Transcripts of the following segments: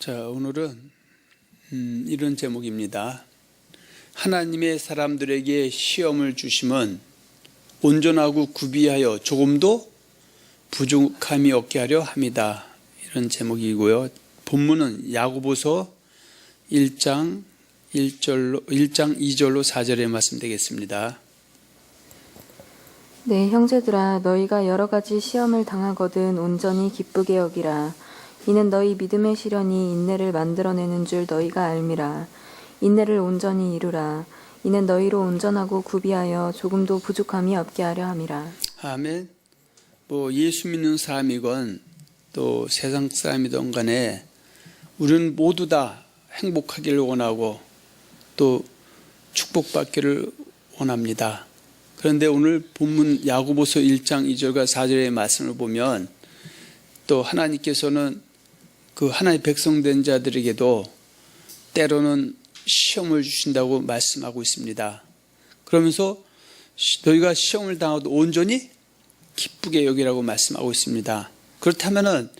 자, 오늘은 이런 제목입니다. 하나님의 사람들에게 시험을 주심은 온전하고 구비하여 조금도 부족함이 없게 하려 합니다. 이런 제목이고요. 본문은 야고보서 1장 2절로 4절의 말씀 되겠습니다. 네, 형제들아, 너희가 여러 가지 시험을 당하거든 온전히 기쁘게 여기라. 이는 너희 믿음의 시련이 인내를 만들어내는 줄 너희가 알미라. 인내를 온전히 이루라. 이는 너희로 온전하고 구비하여 조금도 부족함이 없게 하려 함이라. 아멘. 예수 믿는 사람이건 또 세상 사람이든 간에 우리는 모두 다 행복하기를 원하고 또 축복받기를 원합니다. 그런데 오늘 본문 야고보서 1장 2절과 4절의 말씀을 보면 또 하나님께서는 그 하나님의 백성된 자들에게도 때로는 시험을 주신다고 말씀하고 있습니다. 그러면서 너희가 시험을 당하도 온전히 기쁘게 여기라고 말씀하고 있습니다. 그렇다면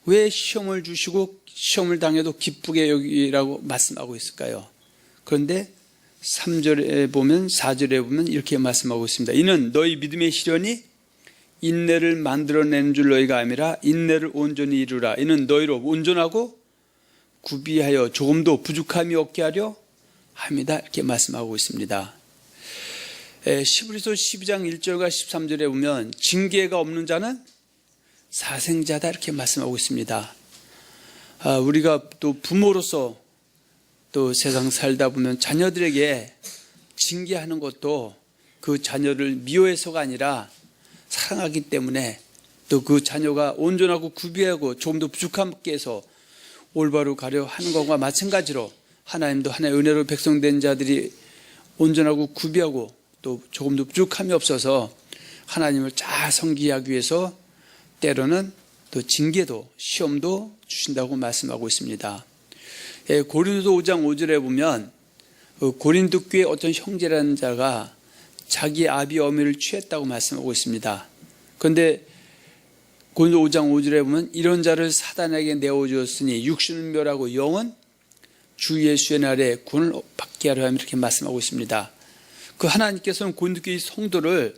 왜 시험을 주시고 시험을 당해도 기쁘게 여기라고 말씀하고 있을까요? 그런데 3절에 보면 4절에 보면 이렇게 말씀하고 있습니다. 이는 너희 믿음의 시련이 인내를 만들어내는 줄 너희가 아니라 인내를 온전히 이루라. 이는 너희로 온전하고 구비하여 조금도 부족함이 없게 하려 합니다. 이렇게 말씀하고 있습니다. 히브리서 12장 1절과 13절에 보면 징계가 없는 자는 사생자다 이렇게 말씀하고 있습니다. 우리가 또 부모로서 또 세상 살다 보면 자녀들에게 징계하는 것도 그 자녀를 미워해서가 아니라 사랑하기 때문에 또 그 자녀가 온전하고 구비하고 조금 더 부족함게 해서 올바로 가려 하는 것과 마찬가지로 하나님도 하나의 은혜로 백성된 자들이 온전하고 구비하고 또 조금 더 부족함이 없어서 하나님을 잘 섬기기 위해서 때로는 또 징계도 시험도 주신다고 말씀하고 있습니다. 고린도 5장 5절에 보면 고린도 교회 어떤 형제라는 자가 자기 아비 어미를 취했다고 말씀하고 있습니다. 그런데 고린도 5장 5절에 보면 이런 자를 사단에게 내어주었으니 육신은 멸하고 영은 주 예수의 날에 구원을 받게 하려 함 이렇게 말씀하고 있습니다. 그 하나님께서는 고린도 교회 성도를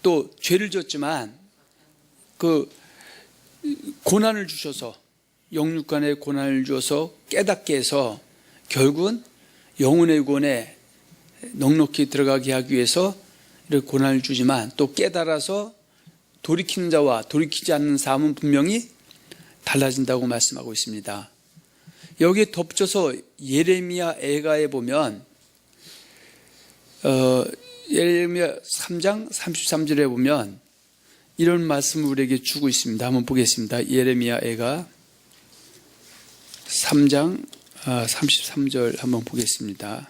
또 죄를 졌지만 그 고난을 주셔서 영육간의 고난을 주어서 깨닫게 해서 결국은 영혼의 구원에 넉넉히 들어가게 하기 위해서 이렇게 고난을 주지만 또 깨달아서 돌이키는 자와 돌이키지 않는 삶은 분명히 달라진다고 말씀하고 있습니다. 여기에 덧붙여서 예레미야 애가에 보면 예레미야 3장 33절에 보면 이런 말씀을 우리에게 주고 있습니다. 한번 보겠습니다. 예레미야 애가 3장 33절 한번 보겠습니다.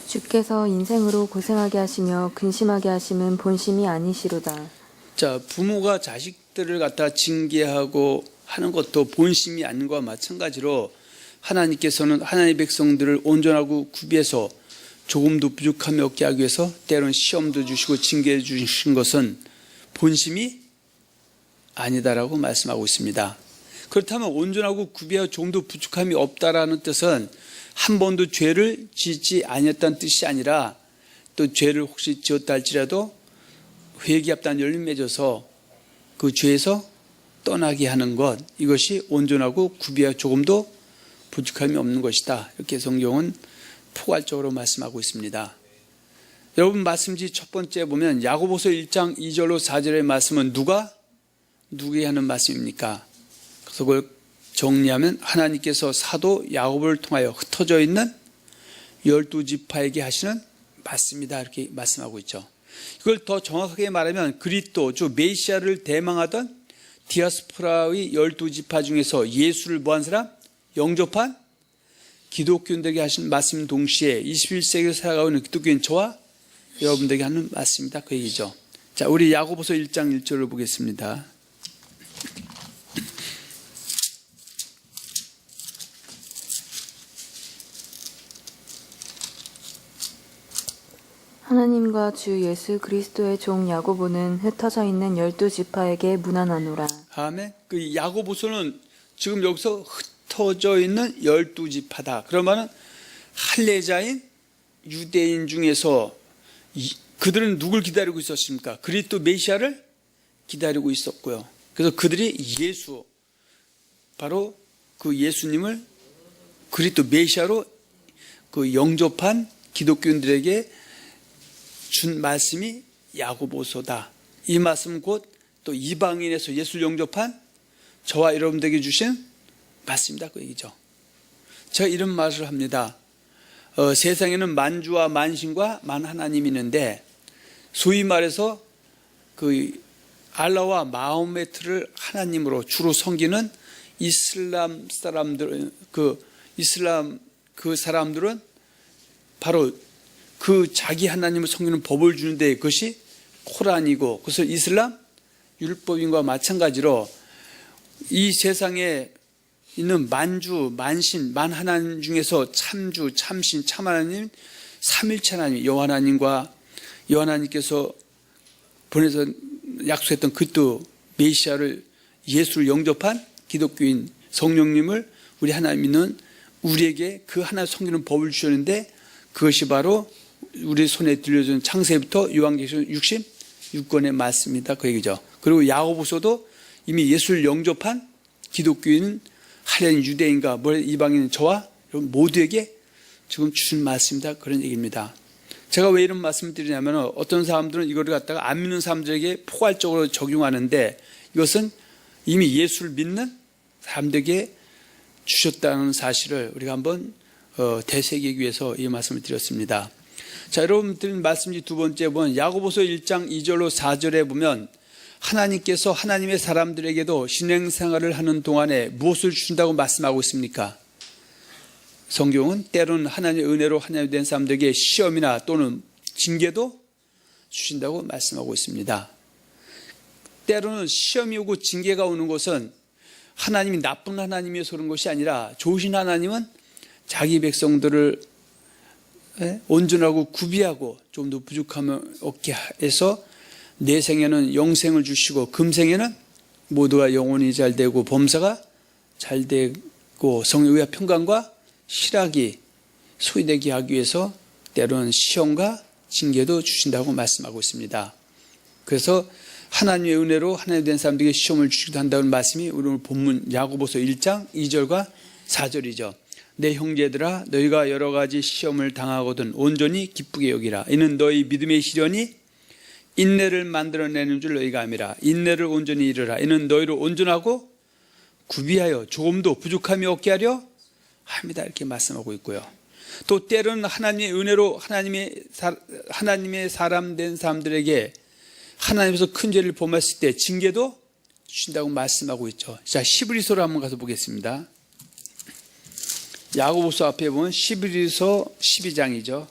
주께서 인생으로 고생하게 하시며 근심하게 하심은 본심이 아니시로다. 자, 부모가 자식들을 갖다 징계하고 하는 것도 본심이 아닌 것과 마찬가지로 하나님께서는 하나님의 백성들을 온전하고 구비해서 조금도 부족함이 없게 하기 위해서 때로는 시험도 주시고 징계해 주신 것은 본심이 아니다라고 말씀하고 있습니다. 그렇다면 온전하고 구비하여 조금도 부족함이 없다라는 뜻은 한 번도 죄를 짓지 아니었다는 뜻이 아니라 또 죄를 혹시 지었다 할지라도 회개합다는 열림 맺어서 그 죄에서 떠나게 하는 것, 이것이 온전하고 구비하여 조금도 부족함이 없는 것이다. 이렇게 성경은 포괄적으로 말씀하고 있습니다. 여러분 말씀지 첫 번째 보면 야고보서 1장 2절로 4절의 말씀은 누구에게 하는 말씀입니까? 그래서 그걸 정리하면 하나님께서 사도 야고보를 통하여 흩어져 있는 12지파에게 하시는 말씀이다 이렇게 말씀하고 있죠. 이걸 더 정확하게 말하면 그리스도 주 메시아를 대망하던 디아스포라의 12지파 중에서 예수를 뭐한 사람? 영접한 기독교인들에게 하신 말씀 동시에 21세기에 살아가고 있는 기독교인 저와 여러분들에게 하는 말씀이다 그 얘기죠. 자, 우리 야고보서 1장 1절을 보겠습니다. 하나님과 주 예수 그리스도의 종 야고보는 흩어져 있는 12지파에게 문안하노라. 아멘. 그 야고보서는 지금 여기서 흩어져 있는 12지파다. 그러면은 할례자인 유대인 중에서 그들은 누굴 기다리고 있었습니까? 그리스도 메시아를 기다리고 있었고요. 그래서 그들이 예수, 바로 그 예수님을 그리스도 메시아로 그 영접한 기독교인들에게 준 말씀이 야고보서다. 이 말씀은 곧 또 이방인에서 예수를 영접한 저와 여러분들에게 주신 말씀이다, 그 얘기죠. 제가 이런 말을 합니다. 세상에는 만주와 만신과 만하나님이 있는데, 소위 말해서 그 알라와 마호메트를 하나님으로 주로 섬기는 이슬람 사람들, 그 사람들은 바로 그 자기 하나님을 섬기는 법을 주는데 그것이 코란이고, 그래서 이슬람 율법인과 마찬가지로 이 세상에 있는 만주, 만신, 만하나님 중에서 참주, 참신, 참하나님, 삼일체 하나님, 여호와하나님과 여호와하나님께서 보내서 약속했던 그리스도 메시아를, 예수를 영접한 기독교인 성령님을 우리 하나님 믿는 우리에게 그 하나 섬기는 법을 주셨는데, 그것이 바로 우리 손에 들려준 창세부터 요한계시록 66권의 말씀이다, 그 얘기죠. 그리고 야고보서도 이미 예수를 영접한 기독교인, 할례인, 유대인과 이방인 저와 여러분 모두에게 지금 주신 말씀이다, 그런 얘기입니다. 제가 왜 이런 말씀을 드리냐면, 어떤 사람들은 이거를 갖다가 안 믿는 사람들에게 포괄적으로 적용하는데, 이것은 이미 예수를 믿는 사람들에게 주셨다는 사실을 우리가 한번 되새기기 위해서 이 말씀을 드렸습니다. 자, 여러분 드린 말씀이 두 번째 보면 야고보서 1장 2절로 4절에 보면 하나님께서 하나님의 사람들에게도 신앙생활을 하는 동안에 무엇을 주신다고 말씀하고 있습니까? 성경은 때로는 하나님의 은혜로 하나님이 된 사람들에게 시험이나 또는 징계도 주신다고 말씀하고 있습니다. 때로는 시험이 오고 징계가 오는 것은 하나님이 나쁜 하나님이어서 그런 것이 아니라, 좋으신 하나님은 자기 백성들을 온전하고 구비하고 좀 더 부족함을 얻게 해서 내 생에는 영생을 주시고 금생에는 모두가 영혼이 잘 되고 범사가 잘 되고 성의와 평강과 실학이 소유되게 하기 위해서 때로는 시험과 징계도 주신다고 말씀하고 있습니다. 그래서 하나님의 은혜로 하나님 된 사람들에게 시험을 주시기도 한다는 말씀이 오늘 본문 야고보서 1장 2절과 4절이죠. 내 형제들아, 너희가 여러 가지 시험을 당하거든 온전히 기쁘게 여기라. 이는 너희 믿음의 시련이 인내를 만들어내는 줄 너희가 암이라. 인내를 온전히 이루라. 이는 너희를 온전하고 구비하여 조금도 부족함이 없게 하려 합니다. 이렇게 말씀하고 있고요. 또 때로는 하나님의 은혜로 하나님의 사람 된 사람들에게 하나님께서 큰 죄를 범했을 때 징계도 주신다고 말씀하고 있죠. 자, 히브리서로 한번 가서 보겠습니다. 야고보서 앞에 보면 히브리서 12장이죠.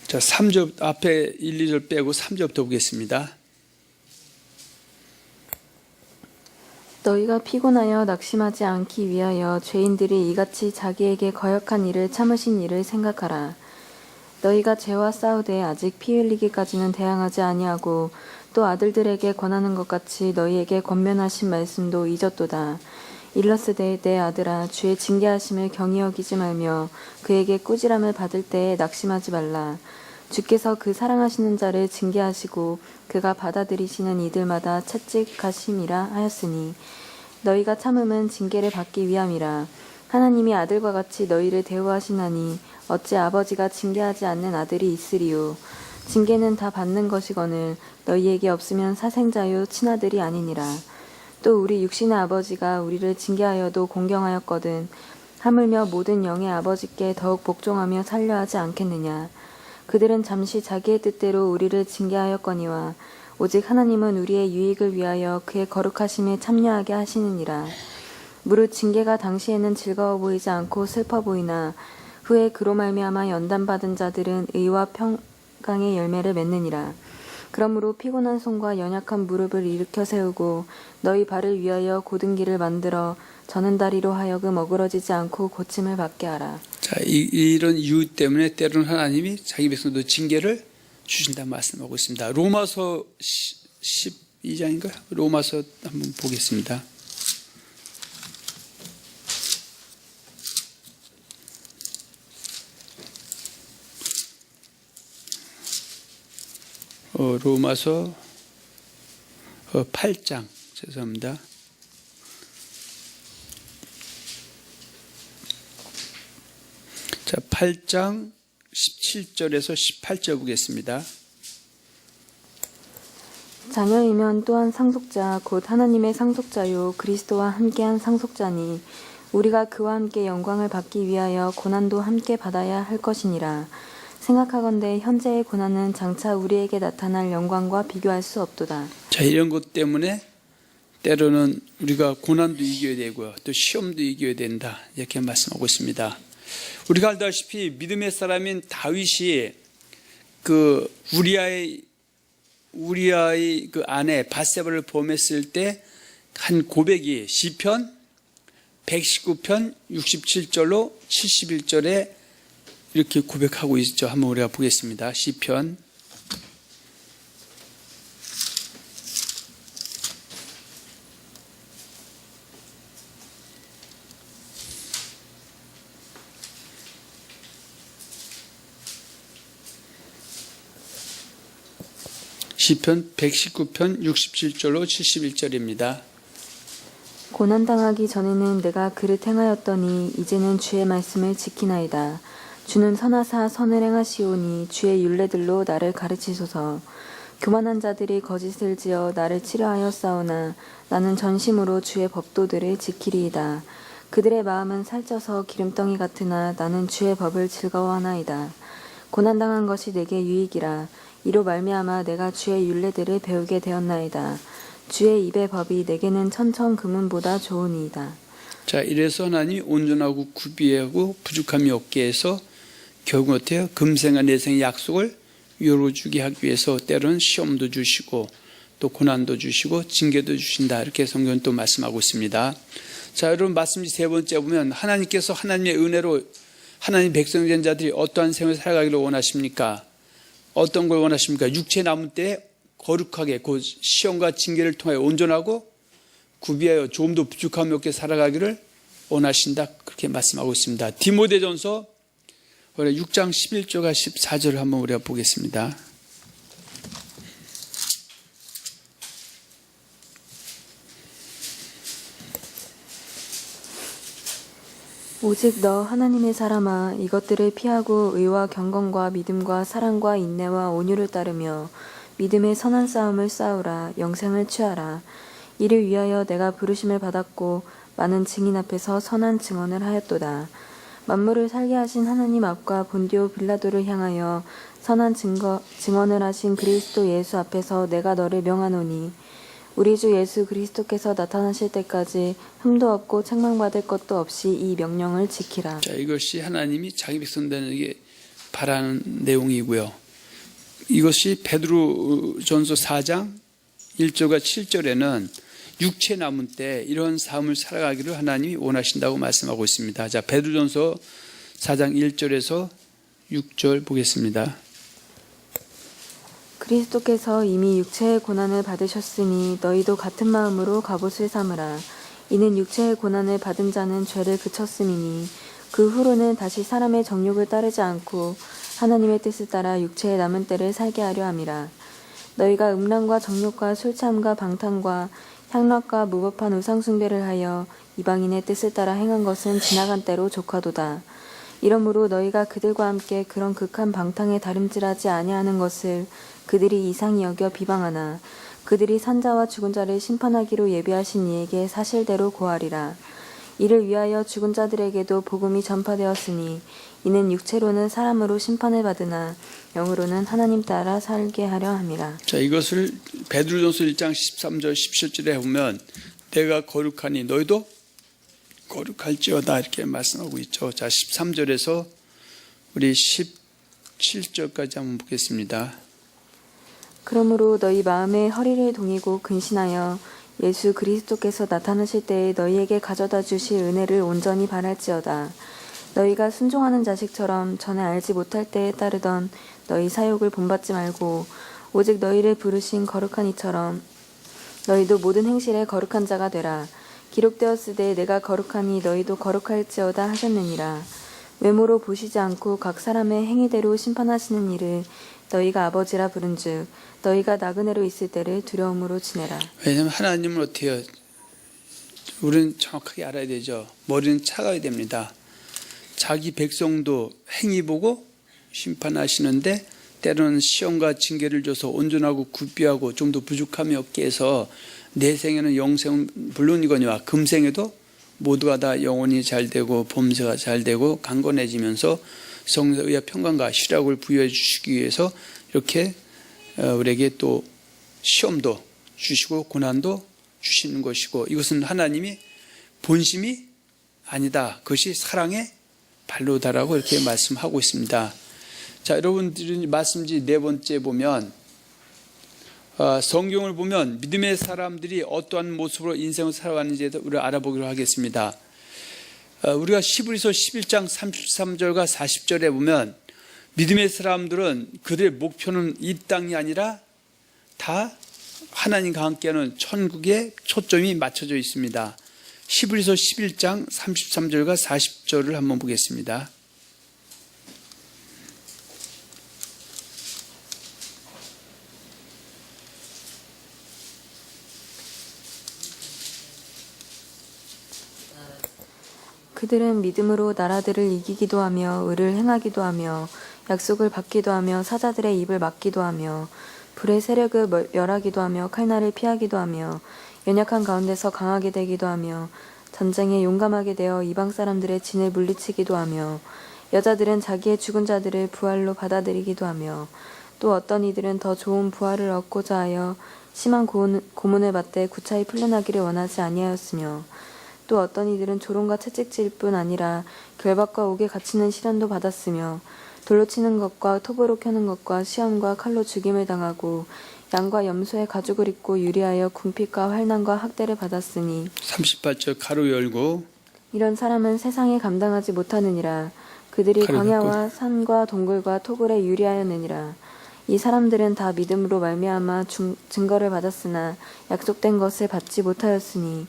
자, 3절 앞에 1, 2절 빼고 3절부터 보겠습니다. 너희가 피곤하여 낙심하지 않기 위하여 죄인들이 이같이 자기에게 거역한 일을 참으신 일을 생각하라. 너희가 죄와 싸우되 아직 피 흘리기까지는 대항하지 아니하고 또 아들들에게 권하는 것 같이 너희에게 권면하신 말씀도 잊었도다. 일러스되 내 아들아, 주의 징계하심을 경히 여기지 말며 그에게 꾸지람을 받을 때에 낙심하지 말라. 주께서 그 사랑하시는 자를 징계하시고 그가 받아들이시는 이들마다 채찍하심이라 하였으니 너희가 참음은 징계를 받기 위함이라. 하나님이 아들과 같이 너희를 대우하시나니 어찌 아버지가 징계하지 않는 아들이 있으리요. 징계는 다 받는 것이거늘 너희에게 없으면 사생자요 친아들이 아니니라. 또 우리 육신의 아버지가 우리를 징계하여도 공경하였거든 하물며 모든 영의 아버지께 더욱 복종하며 살려 하지 않겠느냐. 그들은 잠시 자기의 뜻대로 우리를 징계하였거니와 오직 하나님은 우리의 유익을 위하여 그의 거룩하심에 참여하게 하시느니라. 무릇 징계가 당시에는 즐거워 보이지 않고 슬퍼 보이나 후에 그로 말미암아 연단받은 자들은 의와 평강의 열매를 맺느니라. 그러므로 피곤한 손과 연약한 무릎을 일으켜 세우고 너희 발을 위하여 곧은 길을 만들어 저는 다리로 하여금 어그러지지 않고 고침을 받게 하라. 자, 이런 이유 때문에 때로는 하나님이 자기 백성도 징계를 주신다 말씀하고 있습니다. 로마서 12장인가요? 로마서 한번 보겠습니다. 로마서 8장, 죄송합니다. 자, 8장 17절에서 18절 보겠습니다. 자녀이면 또한 상속자 곧 하나님의 상속자요 그리스도와 함께한 상속자니 우리가 그와 함께 영광을 받기 위하여 고난도 함께 받아야 할 것이니라. 생각하건대 현재의 고난은 장차 우리에게 나타날 영광과 비교할 수 없도다. 자, 이런 것 때문에 때로는 우리가 고난도 이겨야 되고요, 또 시험도 이겨야 된다, 이렇게 말씀하고 있습니다. 우리가 알다시피 믿음의 사람인 다윗이 그 우리아의 그 아내 바세바를 범했을 때 한 고백이 시편 119편 67절로 71절에 이렇게 고백하고 있죠. 한번 우리가 보겠습니다. 시편 119편 67절로 71절입니다. 고난당하기 전에는 내가 그릇 행하였더니 이제는 주의 말씀을 지키나이다. 주는 선하사 선을 행하시오니 주의 율례들로 나를 가르치소서. 교만한 자들이 거짓을 지어 나를 치려하여 싸우나 나는 전심으로 주의 법도들을 지키리이다. 그들의 마음은 살쪄서 기름덩이 같으나 나는 주의 법을 즐거워하나이다. 고난당한 것이 내게 유익이라. 이로 말미암아 내가 주의 율례들을 배우게 되었나이다. 주의 입의 법이 내게는 천천 금은보다 좋으니이다. 자, 이래서 하나님이 온전하고 구비하고 부족함이 없게 해서 결국 어때요? 금생과 내생의 약속을 이루어주게 하기 위해서 때로는 시험도 주시고 또 고난도 주시고 징계도 주신다, 이렇게 성경은 또 말씀하고 있습니다. 자, 여러분, 말씀 세 번째 보면 하나님께서 하나님의 은혜로 하나님 백성된 자들이 어떠한 생을 살아가기를 원하십니까? 어떤 걸 원하십니까? 육체 남은 때에 거룩하게 그 시험과 징계를 통하여 온전하고 구비하여 조금도 부족함이 없게 살아가기를 원하신다, 그렇게 말씀하고 있습니다. 디모데전서 6장 11절과 14절을 한번 우리가 보겠습니다. 오직 너 하나님의 사람아, 이것들을 피하고 의와 경건과 믿음과 사랑과 인내와 온유를 따르며 믿음의 선한 싸움을 싸우라. 영생을 취하라. 이를 위하여 내가 부르심을 받았고 많은 증인 앞에서 선한 증언을 하였도다. 만물을 살게 하신 하나님 앞과 본디오 빌라도를 향하여 선한 증언을 하신 그리스도 예수 앞에서 내가 너를 명하노니 우리 주 예수 그리스도께서 나타나실 때까지 흠도 없고 책망받을 것도 없이 이 명령을 지키라. 자, 이것이 하나님이 자기 백성들에게 바라는 내용이고요. 이것이 베드로전서 4장 1절과 7절에는 육체 남은 때 이런 삶을 살아가기를 하나님이 원하신다고 말씀하고 있습니다. 자, 베드로전서 4장 1절에서 6절 보겠습니다. 그리스도께서 이미 육체의 고난을 받으셨으니 너희도 같은 마음으로 갑옷을 삼으라. 이는 육체의 고난을 받은 자는 죄를 그쳤음이니 그 후로는 다시 사람의 정욕을 따르지 않고 하나님의 뜻을 따라 육체의 남은 때를 살게 하려 함이라. 너희가 음란과 정욕과 술취함과 방탕과 향락과 무법한 우상숭배를 하여 이방인의 뜻을 따라 행한 것은 지나간 때로 족하도다. 이러므로 너희가 그들과 함께 그런 극한 방탕에 다름질하지 아니하는 것을 그들이 이상히 여겨 비방하나 그들이 산자와 죽은 자를 심판하기로 예비하신 이에게 사실대로 고하리라. 이를 위하여 죽은 자들에게도 복음이 전파되었으니 이는 육체로는 사람으로 심판을 받으나 영으로는 하나님 따라 살게 하려 함이라. 자, 이것을 베드로전서 1장 13절 17절에 보면 내가 거룩하니 너희도 거룩할지어다, 이렇게 말씀하고 있죠. 자, 13절에서 우리 17절까지 한번 보겠습니다. 그러므로 너희 마음에 허리를 동이고 근신하여 예수 그리스도께서 나타나실 때에 너희에게 가져다 주실 은혜를 온전히 바랄지어다. 너희가 순종하는 자식처럼 전에 알지 못할 때에 따르던 너희 사욕을 본받지 말고 오직 너희를 부르신 거룩한 이처럼 너희도 모든 행실에 거룩한 자가 되라. 기록되었으되 내가 거룩하니 너희도 거룩할지어다 하셨느니라. 외모로 보시지 않고 각 사람의 행위대로 심판하시는 이를 너희가 아버지라 부른즉 너희가 나그네로 있을 때를 두려움으로 지내라. 왜냐하면 하나님은 어떻게 해요? 우리는 정확하게 알아야 되죠. 머리는 차가워야 됩니다. 자기 백성도 행위 보고 심판하시는데 때로는 시험과 징계를 줘서 온전하고 구비하고 좀 더 부족함이 없게 해서 내 생에는 영생은 물론이거니와 금생에도 모두가 다 영혼이 잘되고 범죄가 잘되고 강건해지면서 성의와 평강과 희락을 부여해 주시기 위해서 이렇게 우리에게 또 시험도 주시고 고난도 주시는 것이고, 이것은 하나님이 본심이 아니다, 그것이 사랑의 발로다라고 이렇게 말씀하고 있습니다. 자, 여러분들이 말씀지 네 번째 보면 성경을 보면 믿음의 사람들이 어떠한 모습으로 인생을 살아가는지에 대해서 우리가 알아보기로 하겠습니다. 우리가 히브리서 11장 33절과 40절에 보면 믿음의 사람들은 그들의 목표는 이 땅이 아니라 다 하나님과 함께하는 천국에 초점이 맞춰져 있습니다. 히브리서 11장 33절과 40절을 한번 보겠습니다. 그들은 믿음으로 나라들을 이기기도 하며 의를 행하기도 하며 약속을 받기도 하며 사자들의 입을 막기도 하며 불의 세력을 멸하기도 하며 칼날을 피하기도 하며 연약한 가운데서 강하게 되기도 하며 전쟁에 용감하게 되어 이방 사람들의 진을 물리치기도 하며 여자들은 자기의 죽은 자들을 부활로 받아들이기도 하며 또 어떤 이들은 더 좋은 부활을 얻고자 하여 심한 고문을 받되 구차히 풀려나기를 원하지 아니하였으며 또 어떤 이들은 조롱과 채찍질 뿐 아니라 결박과 옥에 갇히는 시련도 받았으며 돌로 치는 것과 톱으로 켜는 것과 시험과 칼로 죽임을 당하고 양과 염소의 가죽을 입고 유리하여 궁핍과 환난과 학대를 받았으니 38절 가로 열고 이런 사람은 세상에 감당하지 못하느니라. 그들이 광야와 산과 동굴과 토굴에 유리하였느니라. 이 사람들은 다 믿음으로 말미암아 증거를 받았으나 약속된 것을 받지 못하였으니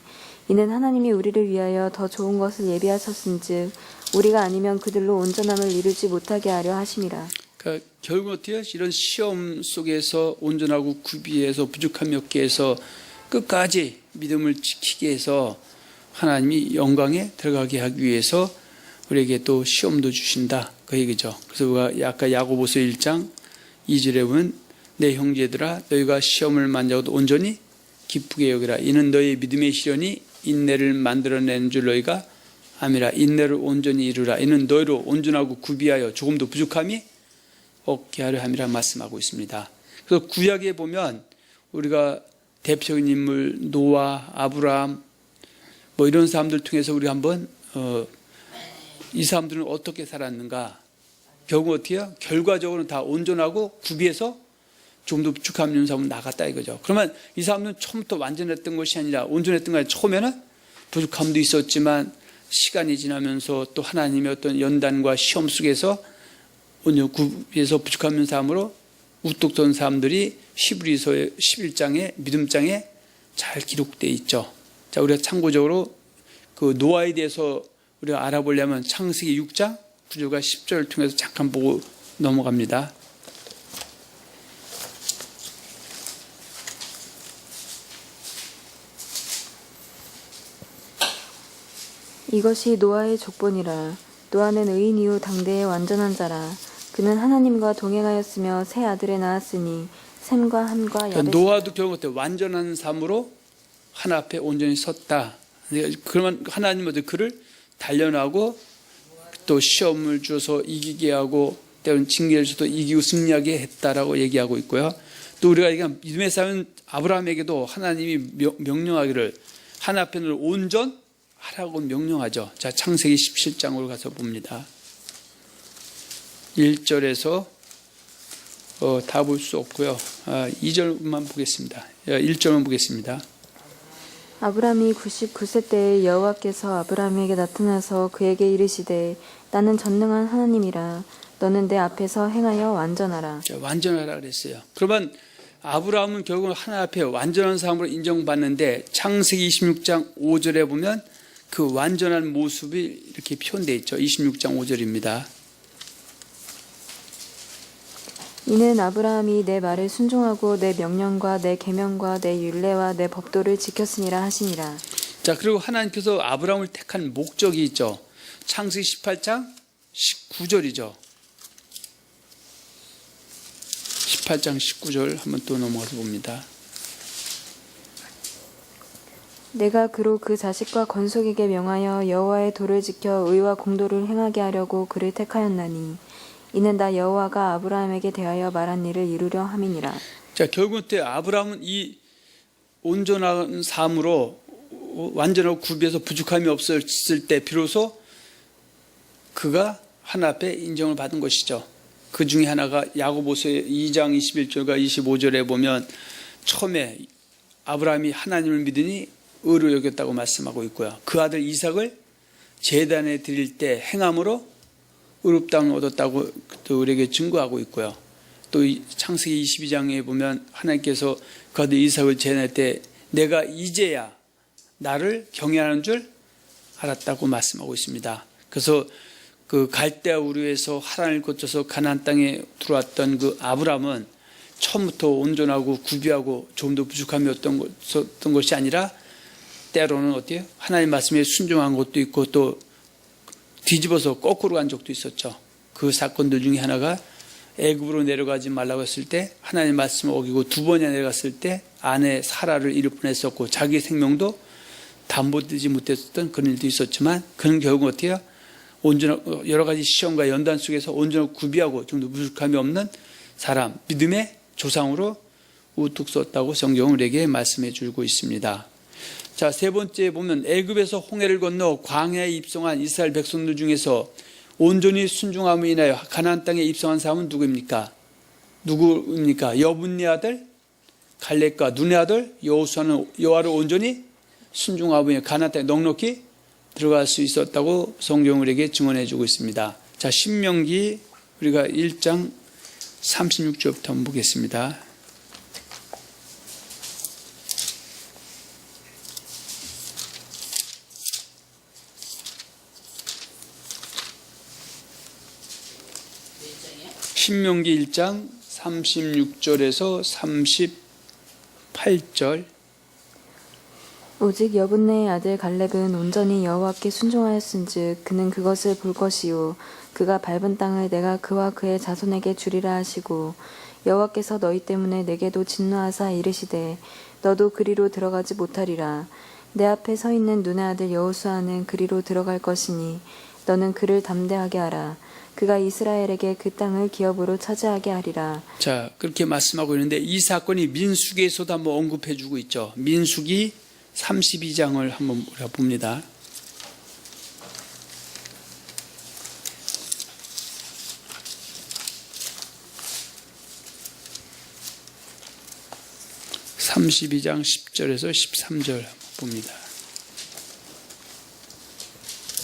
이는 하나님이 우리를 위하여 더 좋은 것을 예비하셨은즉 우리가 아니면 그들로 온전함을 이루지 못하게 하려 하심이라. 그러니까 결국 어떻게 해요? 이런 시험 속에서 온전하고 구비해서 부족함이 없게 해서 끝까지 믿음을 지키게 해서 하나님이 영광에 들어가게 하기 위해서 우리에게 또 시험도 주신다, 그 얘기죠. 그래서 우리가 아까 야고보서 1장 2절에 보면 내 형제들아 너희가 시험을 만져도 온전히 기쁘게 여기라. 이는 너희 믿음의 시련이 인내를 만들어내는 줄 너희가 아미라. 인내를 온전히 이루라. 이는 너희로 온전하고 구비하여 조금도 부족함이 없게 하려 함이라 말씀하고 있습니다. 그래서 구약에 보면 우리가 대표적인 인물 노아, 아브라함 뭐 이런 사람들 통해서 우리가 한번 이 사람들은 어떻게 살았는가, 결국 어떻게 해요? 결과적으로는 다 온전하고 구비해서 좀 더 부족함 있는 사람은 나갔다 이거죠. 그러면 이 사람들은 처음부터 완전했던 것이 아니라 온전했던 게 아니라 처음에는 부족함도 있었지만 시간이 지나면서 또 하나님의 어떤 연단과 시험 속에서 온전 구비해서 부족함 있는 사람으로 우뚝 선 사람들이 히브리서의 11장의 믿음장에 잘 기록되어 있죠. 자, 우리가 참고적으로 그 노아에 대해서 우리가 알아보려면 창세기 6장 9절과 10절을 통해서 잠깐 보고 넘어갑니다. 이것이 노아의 족본이라. 노아는 의인이요 당대의 완전한 자라. 그는 하나님과 동행하였으며 세 아들을 낳았으니 셈과 함과 야벳. 노아도 결국 어때? 완전한 삶으로 하나 앞에 온전히 섰다. 그러면 하나님은 그를 단련하고 또 시험을 주어서 이기게 하고 때로는 징계를 줘서 이기고 승리하게 했다라고 얘기하고 있고요. 또 우리가 얘기한 믿음의 삶은 아브라함에게도 하나님이 명령하기를 하나 앞에는 온전하라고 명령하죠. 자, 창세기 17장으로 가서 봅니다. 1절에서 다 볼 수 없고요. 2절만 보겠습니다. 1절만 보겠습니다. 아브람이 99세 때에 여호와께서 아브람에게 나타나서 그에게 이르시되 나는 전능한 하나님이라 너는 내 앞에서 행하여 완전하라. 자, 완전하라 그랬어요. 그러면 아브라함은 결국 하나님 앞에 완전한 사람으로 인정받는데 창세기 26장 5절에 보면 그 완전한 모습이 이렇게 표현되어 있죠. 26장 5절입니다. 이는 아브라함이 내 말에 순종하고 내 명령과 내 계명과 내 율례와 내 법도를 지켰으니라 하시니라. 자, 그리고 하나님께서 아브라함을 택한 목적이 있죠. 창세기 18장 19절이죠. 18장 19절 한번 또 넘어가서 봅니다. 내가 그로 그 자식과 건속에게 명하여 여호와의 도를 지켜 의와 공도를 행하게 하려고 그를 택하였나니 이는 나 여호와가 아브라함에게 대하여 말한 일을 이루려 함이니라. 자, 결국 때 아브라함은 이 온전한 삶으로 완전하고 구비해서 부족함이 없었을 때 비로소 그가 하나님 앞에 인정을 받은 것이죠. 그 중에 하나가 야고보서 2장 21절과 25절에 보면 처음에 아브라함이 하나님을 믿으니 의로 여겼다고 말씀하고 있고요. 그 아들 이삭을 제단에 드릴 때 행함으로 의롭다함을 얻었다고 또 우리에게 증거하고 있고요. 또 창세기 22장에 보면 하나님께서 그 아들 이삭을 제단할 때 내가 이제야 나를 경외하는 줄 알았다고 말씀하고 있습니다. 그래서 그 갈대아 우르에서 하란을 거쳐서 가나안 땅에 들어왔던 그 아브라함은 처음부터 온전하고 구비하고 좀 더 부족함이 없던 것이 아니라 때로는 어때요? 하나님 말씀에 순종한 것도 있고 또 뒤집어서 거꾸로 간 적도 있었죠. 그 사건들 중에 하나가 애굽으로 내려가지 말라고 했을 때 하나님 말씀을 어기고 두 번이나 내려갔을 때 아내 사라를 잃을 뻔했었고 자기 생명도 담보되지 못했었던 그런 일도 있었지만 그는 결국 어떻게 해요? 온전한 여러 가지 시험과 연단 속에서 온전하고 구비하고 좀 더 부족함이 없는 사람, 믿음의 조상으로 우뚝 섰다고 성경은 우리에게 말씀해 주고 있습니다. 자, 세 번째 보면 애굽에서 홍해를 건너 광야에 입성한 이스라엘 백성들 중에서 온전히 순종함으로 인하여 가나안 땅에 입성한 사람은 누구입니까? 여분네 아들 갈렙과 눈의 아들 여호수아는 여호와를 온전히 순종함으로 인하여 가나안 땅에 넉넉히 들어갈 수 있었다고 성경은 우리에게 증언해 주고 있습니다. 자, 신명기 우리가 1장 36절부터 한번 보겠습니다. 신명기 1장 36절에서 38절. 오직 여분네의 아들 갈렙은 온전히 여호와께 순종하였은즉 그는 그것을 볼 것이요 그가 밟은 땅을 내가 그와 그의 자손에게 주리라 하시고 여호와께서 너희 때문에 내게도 진노하사 이르시되 너도 그리로 들어가지 못하리라. 내 앞에 서 있는 눈의 아들 여호수아는 그리로 들어갈 것이니 너는 그를 담대하게 하라. 그가 이스라엘에게 그 땅을 기업으로 차지하게 하리라. 자, 그렇게 말씀하고 있는데 이 사건이 민수기에서도 한번 언급해 주고 있죠. 민수기 32장을 한번 우리가 봅니다. (32장) 10절에서 13절 봅니다.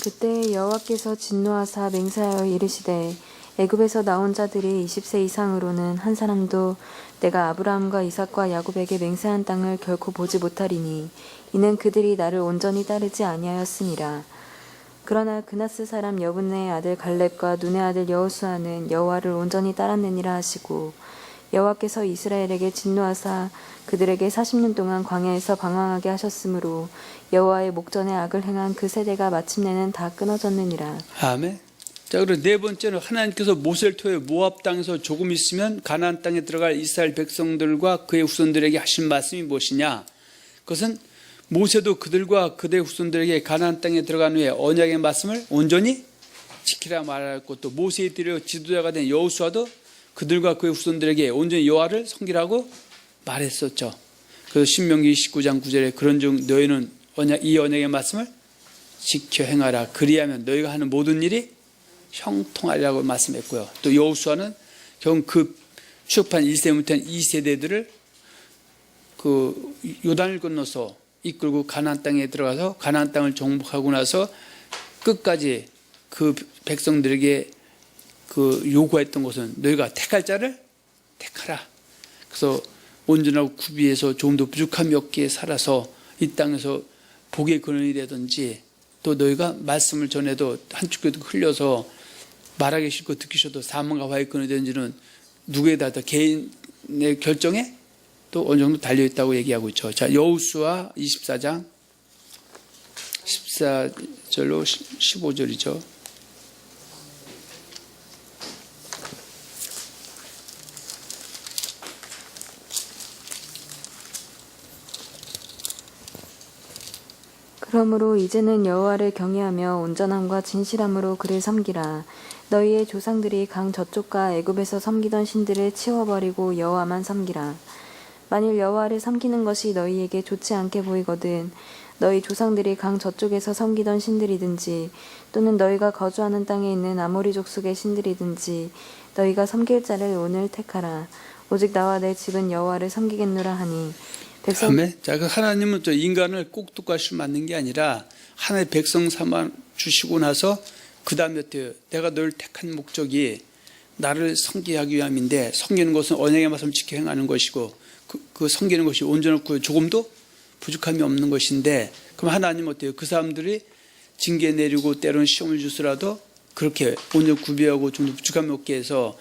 그때 여호와께서 진노하사 맹세하여 이르시되 애굽에서 나온 자들이 20세 이상으로는 한 사람도 내가 아브라함과 이삭과 야곱에게 맹세한 땅을 결코 보지 못하리니 이는 그들이 나를 온전히 따르지 아니하였음이라. 그러나 그나스 사람 여분네의 아들 갈렙과 눈의 아들 여호수아는 여호와를 온전히 따랐느니라 하시고 여호와께서 이스라엘에게 진노하사 그들에게 40년 동안 광야에서 방황하게 하셨으므로 여호와의 목전에 악을 행한 그 세대가 마침내는 다 끊어졌느니라. 아멘. 자, 그리고 네 번째는 하나님께서 모세를 통해 모압 땅에서 조금 있으면 가나안 땅에 들어갈 이스라엘 백성들과 그의 후손들에게 하신 말씀이 무엇이냐? 그것은 모세도 그들과 그들의 후손들에게 가나안 땅에 들어간 후에 언약의 말씀을 온전히 지키라 말하였고 또 모세의 뒤로 지도자가 된 여호수아도 그들과 그의 후손들에게 온전히 여호와를 섬기라고 말했었죠. 그래서 신명기 19장 9절에 그런즉 너희는 이 언약의 말씀을 지켜 행하라. 그리하면 너희가 하는 모든 일이 형통하리라고 말씀했고요. 또 여호수아는 결국 그 취업한 1세부터 2세대들을 그 요단을 건너서 이끌고 가나안 땅에 들어가서 가나안 땅을 정복하고 나서 끝까지 그 백성들에게 그 요구했던 것은 너희가 택할 자를 택하라. 그래서 온전하고 구비해서 좀 더 부족함이 없게 살아서 이 땅에서 복의 근원이 되든지 또 너희가 말씀을 전해도 한쪽 귀도 흘려서 말하기 싫고 듣기 싫어도 사망과 화의 근원이 되는지는 누구에다 개인의 결정에 또 어느 정도 달려있다고 얘기하고 있죠. 자, 여호수아 24장 14절로 15절이죠. 그러므로 이제는 여호와를 경외하며 온전함과 진실함으로 그를 섬기라. 너희의 조상들이 강 저쪽과 애굽에서 섬기던 신들을 치워버리고 여호와만 섬기라. 만일 여호와를 섬기는 것이 너희에게 좋지 않게 보이거든 너희 조상들이 강 저쪽에서 섬기던 신들이든지 또는 너희가 거주하는 땅에 있는 아모리 족속의 신들이든지 너희가 섬길 자를 오늘 택하라. 오직 나와 내 집은 여호와를 섬기겠노라 하니 백성 아멘. 자, 그 하나님은 저 인간을 꼭두가시 만든 게 아니라 하나의 백성 삼아 주시고 나서 그 다음에 어때요? 내가 너를 택한 목적이 나를 섬기하기 위함인데 섬기는 것은 언약의 말씀 지켜 행하는 것이고 그 섬기는 것이 온전하고 조금도 부족함이 없는 것인데 그럼 하나님은 어때요? 그 사람들이 징계 내리고 때로는 시험을 주더라도 그렇게 온전 구비하고 좀 더 부족함이 없게 해서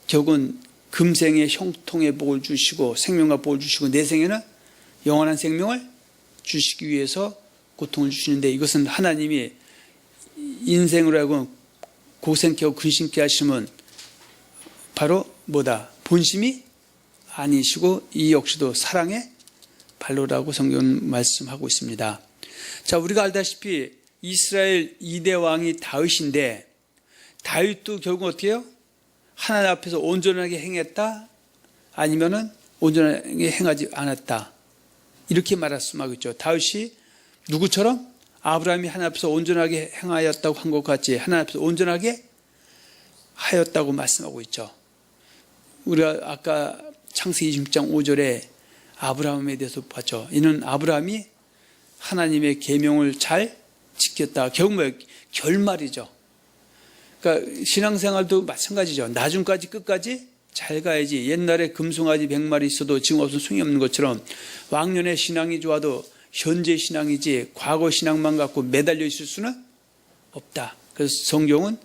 결국은 금생의 형통의 복을 주시고 생명과 복을 주시고 내생에는 영원한 생명을 주시기 위해서 고통을 주시는데 이것은 하나님이 인생으로 하여금 고생케 하고 근심케 하시면 바로 뭐다? 본심이 아니시고 이 역시도 사랑의 발로라고 성경은 말씀하고 있습니다. 자, 우리가 알다시피 이스라엘 2대 왕이 다윗인데 다윗도 결국 어떻게 해요? 하나님 앞에서 온전하게 행했다? 아니면은 온전하게 행하지 않았다? 이렇게 말씀하고 있죠. 다윗이 누구처럼? 아브라함이 하나님 앞에서 온전하게 행하였다고 한 것 같이 하나님 앞에서 온전하게 하였다고 말씀하고 있죠. 우리가 아까 창세기 26장 5절에 아브라함에 대해서 봤죠. 이는 아브라함이 하나님의 계명을 잘 지켰다. 결국 뭐 결말이죠. 그러니까 신앙생활도 마찬가지죠. 나중까지 끝까지 잘 가야지. 옛날에 금송아지 100마리 있어도 지금 없으면 소용이 없는 것처럼 왕년의 신앙이 좋아도 현재 신앙이지 과거 신앙만 갖고 매달려 있을 수는 없다. 그래서 성경은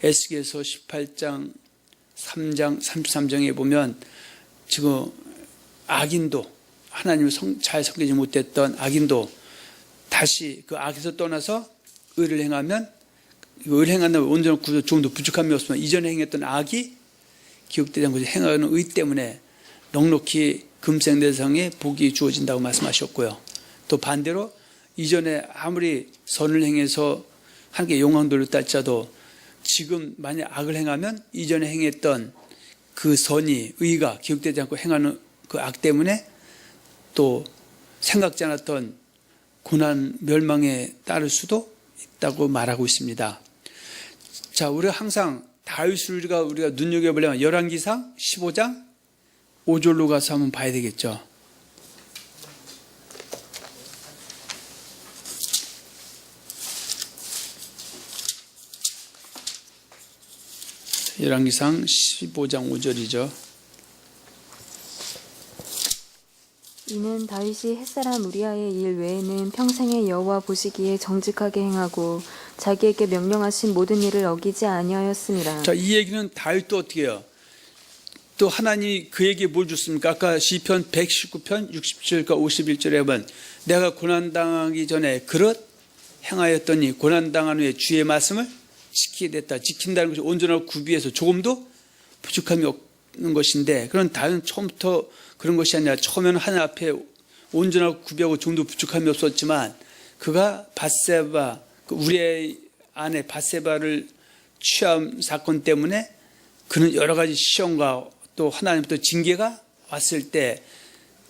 에스겔서 18장 3장 33장에 보면 지금 악인도 하나님을 잘 섬기지 못했던 악인도 다시 그 악에서 떠나서 의를 행하면 의를 행한다면 온전한 구조 조금 더 부족함이 없으면 이전에 행했던 악이 기억되지 않고 행하는 의 때문에 넉넉히 금생대상에 복이 주어진다고 말씀하셨고요. 또 반대로 이전에 아무리 선을 행해서 하나님께 영광 돌렸다 할지라도 지금 만약 악을 행하면 이전에 행했던 그 선이 의가 기억되지 않고 행하는 그 악 때문에 또 생각지 않았던 고난 멸망에 따를 수도 있다고 말하고 있습니다. 자, 우리가 항상 다윗을 우리가 눈여겨보려면 열왕기상 15장 5절로 가서 한번 봐야 되겠죠. 열왕기상 15장 5절이죠. 이는 다윗이 햇사람 우리아의 일 외에는 평생에 여호와 보시기에 정직하게 행하고 자기에게 명령하신 모든 일을 어기지 아니하였음이라. 자, 이 얘기는 다윗도 어떻게 해요? 또 하나님이 그에게 뭘 줬습니까? 아까 시편 119편 67과 51절에 보면 내가 고난당하기 전에 그릇 행하였더니 고난당한 후에 주의 말씀을 지키게 됐다. 지킨다는 것이 온전하고 구비해서 조금도 부족함이 없는 것인데 그런 다윗은 처음부터 그런 것이 아니라 처음에는 하나님 앞에 온전하고 구비하고 조금도 부족함이 없었지만 그가 밧세바 우리의 아내 밧세바를 취함 사건 때문에 그는 여러 가지 시험과 또 하나님부터 징계가 왔을 때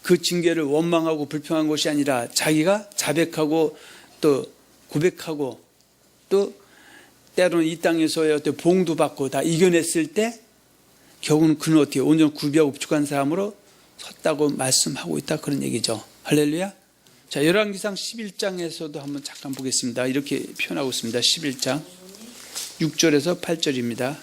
그 징계를 원망하고 불평한 것이 아니라 자기가 자백하고 또 고백하고 또 때로는 이 땅에서의 어떤 봉도 받고 다 이겨냈을 때 결국은 그는 어떻게 온전히 구비하고 부족한 사람으로 섰다고 말씀하고 있다 그런 얘기죠. 할렐루야. 자, 열왕기상 11장에서도 한번 잠깐 보겠습니다. 이렇게 표현하고 있습니다. 11장 6절에서 8절입니다.